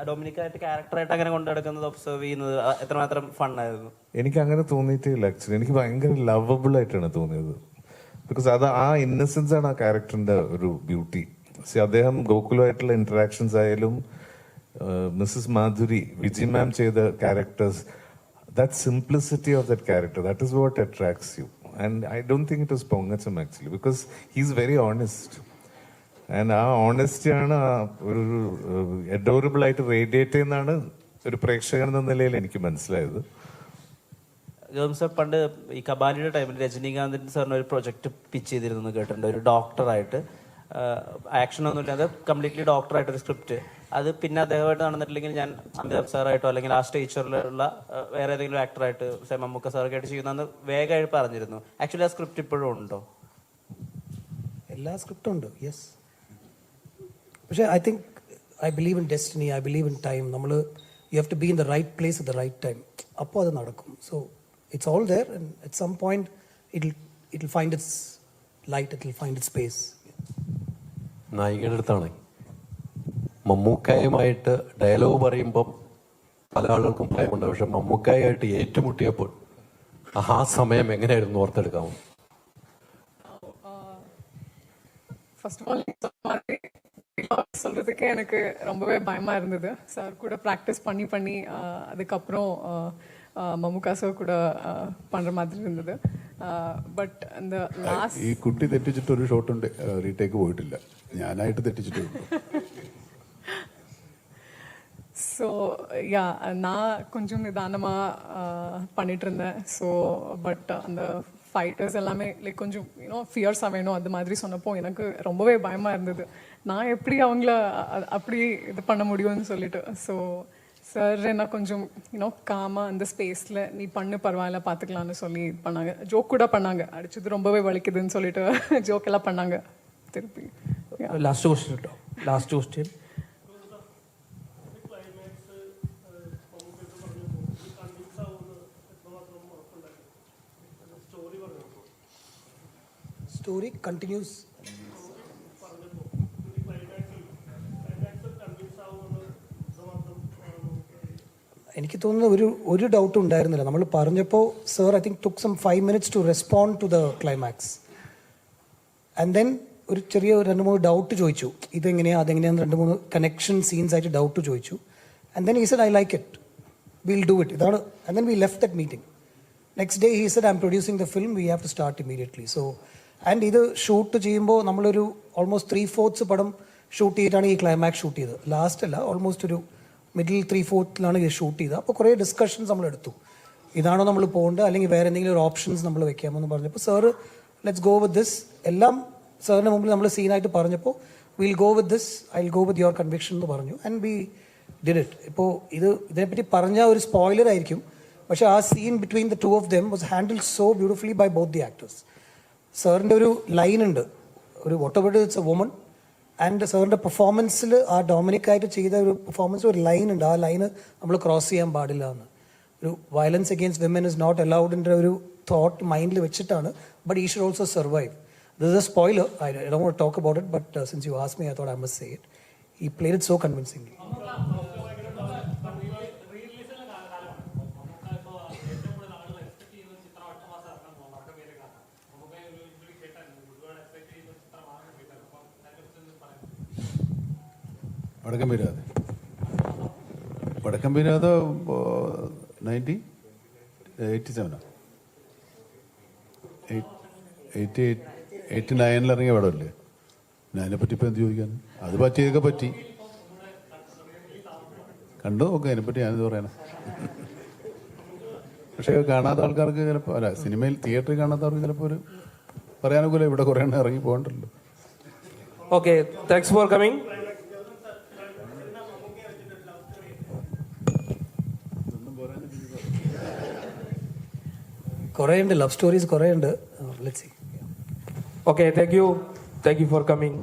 S9: ഡൊമിനിക്കായിട്ട് ക്യാരക്ടറായിട്ട് അങ്ങനെ കൊണ്ടു നടക്കുന്നത് ഒബ്സർവ് ചെയ്യുന്നത് എത്രമാത്രം ഫണ്ണായിരുന്നു.
S6: എനിക്ക് അങ്ങനെ തോന്നിയിട്ടേ ഇല്ല ആക്ച്വലി. എനിക്ക് ഭയങ്കര ലവബിൾ ആയിട്ടാണ് തോന്നിയത്. ബിക്കോസ് അത് ആ ഇന്നസെൻസ് ആണ് ആ ക്യാരക്ടറിന്റെ ഒരു ബ്യൂട്ടി. അദ്ദേഹം ഗോകുലുമായിട്ടുള്ള ഇന്ററാക്ഷൻസ് ആയാലും മിസ്സസ് മാധുരി, വിജയ് മാം ചെയ്ത characters, that simplicity of that character, that is what attracts you. And I don't think it was പൊങ്ങച്ചം actually, because he is very honest. And ആ ഓണസ്റ്റിയാണ് ഒരു അഡോറബിൾ ആയിട്ട് റേഡിയേറ്റ് ചെയ്യുന്നതാണ് ഒരു പ്രേക്ഷകൻ എന്ന നിലയിൽ എനിക്ക് മനസ്സിലായത്.
S9: ഗൗതം സാർ പണ്ട് ഈ കബാലിയുടെ ടൈമിൽ രജനീകാന്തിൻ സാറിന് ഒരു പ്രൊജക്ട് പിച്ച് ചെയ്തിരുന്നു കേട്ടിട്ടുണ്ട്. ഒരു ഡോക്ടറായിട്ട്, ആക്ഷനൊന്നും ഇല്ലാതെ കംപ്ലീറ്റ്ലി ഡോക്ടറായിട്ടൊരു സ്ക്രിപ്റ്റ്. അത് പിന്നെ അദ്ദേഹമായിട്ട് നടന്നിട്ടില്ലെങ്കിൽ ഞാൻ അമിതാഭ് സാറായിട്ടോ അല്ലെങ്കിൽ ആ സ്റ്റേച്ചറിലുള്ള വേറെ ഏതെങ്കിലും ആക്ടറായിട്ട് മമ്മൂക്ക സാറൊക്കെ ആയിട്ട് ചെയ്യുന്നതെന്ന് വേഗമായിട്ട് പറഞ്ഞിരുന്നു. ആക്ച്വലി ആ സ്ക്രിപ്റ്റ് ഇപ്പോഴും ഉണ്ടോ?
S2: എല്ലാ സ്ക്രിപ്റ്റും ഉണ്ട്, യെസ്. പക്ഷേ I believe in destiny, I believe in time. നമ്മൾ you have to be in the right place at the right time. അപ്പോൾ അത് നടക്കും. So it's all there and at some point it will find its light, it will find its space.
S7: നായികയുടെ അടുത്താണ് മമ്മൂക്കായുമായിട്ട് dialogue പറയുമ്പം പല ആളുകൾക്കും ഭയമുണ്ട്. പക്ഷെ മമ്മൂക്കായായിട്ട് ഏറ്റുമുട്ടിയപ്പോൾ ആ സമയം എങ്ങനെയായിരുന്നു ഓർത്തെടുക്കാമോ?
S5: ஃபர்ஸ்ட் ஆஃப் ஆல் சொல்றதுக்கே எனக்கு ரொம்பவே பயமா இருந்தது. சார் கூட ப்ராக்டிஸ் பண்ணி அதுக்கப்புறம் மம்முக்கா சார் கூட பண்ணுற மாதிரி இருந்தது. பட் அந்த லாஸ்ட்
S1: ഈ കുട്ടി തെറ്റിച്ചിട്ട് ഒരു ഷോട്ടുണ്ട് റീടേക്ക് പോയിട്ടില്ല, ഞാനായിട്ട് തെറ്റിച്ചിട്ടുണ്ട്.
S5: ஸோ யா நான் கொஞ்சம் நிதானமாக பண்ணிட்டு இருந்தேன். ஸோ பட் அந்த ஃபைட்டர்ஸ் எல்லாமே லைக் கொஞ்சம் ஃபியர்ஸாக வேணும் அது மாதிரி சொன்னப்போ எனக்கு ரொம்பவே பயமாக இருந்தது. நான் எப்படி அவங்கள அப்படி இது பண்ண முடியும்னு சொல்லிட்டு. ஸோ சார் என்ன கொஞ்சம் காமாக அந்த ஸ்பேஸில் நீ பண்ணு பரவாயில்ல பார்த்துக்கலான்னு சொல்லி பண்ணாங்க. ஜோக் கூட பண்ணாங்க, அடிச்சது ரொம்பவே வலிக்குதுன்னு சொல்லிட்டு ஜோக் எல்லாம் பண்ணாங்க திருப்பி.
S13: Last question
S2: story continues. എനിക്ക് തോന്നുന്നു ഒരു ഡൗട്ടും ഉണ്ടായിരുന്നില്ല. നമ്മൾ പറഞ്ഞപ്പോൾ sir I think took some 5 minutes to respond to the climax. And then ഒരു ചെറിയ 2-3 ഡൗട്ട് ചോദിച്ചു, ഇതെങ്ങനെയാണ് അതെങ്ങനെയാന്ന് 2-3 കണക്ഷൻ സീൻസ് ആയിട്ട് ഡൗട്ട് ചോദിച്ചു. And then he said I like it, will do it. ഇതാണ്. And then we left that meeting. Next day he said I am producing the film, we have to start immediately. So and ഇത് shoot ചെയ്യുമ്പോൾ നമ്മളൊരു almost 3/4 പടം shoot ചെയ്തിട്ടാണ് ഈ climax shoot ചെയ്തത്. Last അല്ല, almost ഒരു മിഡിൽ 3/4 ഇത് ഷൂട്ട് ചെയ്തത്. അപ്പോൾ കുറേ ഡിസ്കഷൻസ് നമ്മൾ എടുത്തു, ഇതാണോ നമ്മൾ പോകേണ്ടത് അല്ലെങ്കിൽ വേറെ എന്തെങ്കിലും ഒരു ഓപ്ഷൻസ് നമ്മൾ വെക്കാമെന്ന് പറഞ്ഞപ്പോൾ sir let's go with this. എല്ലാം സാറിന് മുമ്പിൽ നമ്മൾ സീനായിട്ട് പറഞ്ഞപ്പോൾ will go with this, I will go with your conviction എന്ന് പറഞ്ഞു. And we did it. ഇപ്പോൾ ഇതിനെപ്പറ്റി പറഞ്ഞാൽ ഒരു സ്പോയിലർ ആയിരിക്കും, പക്ഷേ ആ scene between the two of them was handle so beautifully by both the actors. സാറിൻ്റെ ഒരു ലൈൻ ഉണ്ട്, ഒരു whatever it's a woman. And സാറിൻ്റെ പെർഫോമൻസിൽ ആ ഡൊമിനിക്കായിട്ട് ചെയ്ത ഒരു പെർഫോമൻസിൽ ഒരു ലൈൻ ഉണ്ട്, ആ ലൈന് നമ്മൾ ക്രോസ് ചെയ്യാൻ പാടില്ല എന്ന്. ഒരു violence against women is not അലൗഡിൻ്റെ ഒരു തോട്ട് മൈൻഡിൽ വെച്ചിട്ടാണ്. But he should also survive. This is a spoiler, I don't want to talk about it, but since you asked me I thought I must say it. He played it so convincingly.
S1: Vadakkan Veeragatha 1987 89 ഇറങ്ങിയ പടമല്ലേ. അതിനെപ്പറ്റി ഇപ്പം എന്ത് ചോദിക്കാൻ? അത് പറ്റിയതൊക്കെ പറ്റി കണ്ടു നോക്കുക, അതിനെപ്പറ്റി ഞാനിത് പറയണം. പക്ഷേ കാണാത്ത ആൾക്കാർക്ക് ചിലപ്പോൾ അല്ല, സിനിമയിൽ തിയേറ്ററിൽ കാണാത്തവർക്ക് ചിലപ്പോൾ ഒരു പറയാനൊക്കെ ഇവിടെ കുറേ എണ്ണം ഇറങ്ങി പോകണ്ടല്ലോ.
S13: Okay, thanks for coming.
S2: കുറേ ഉണ്ട്, ലവ് സ്റ്റോറീസ് കുറേ ഉണ്ട്. Let's see.
S13: Okay, thank you for coming.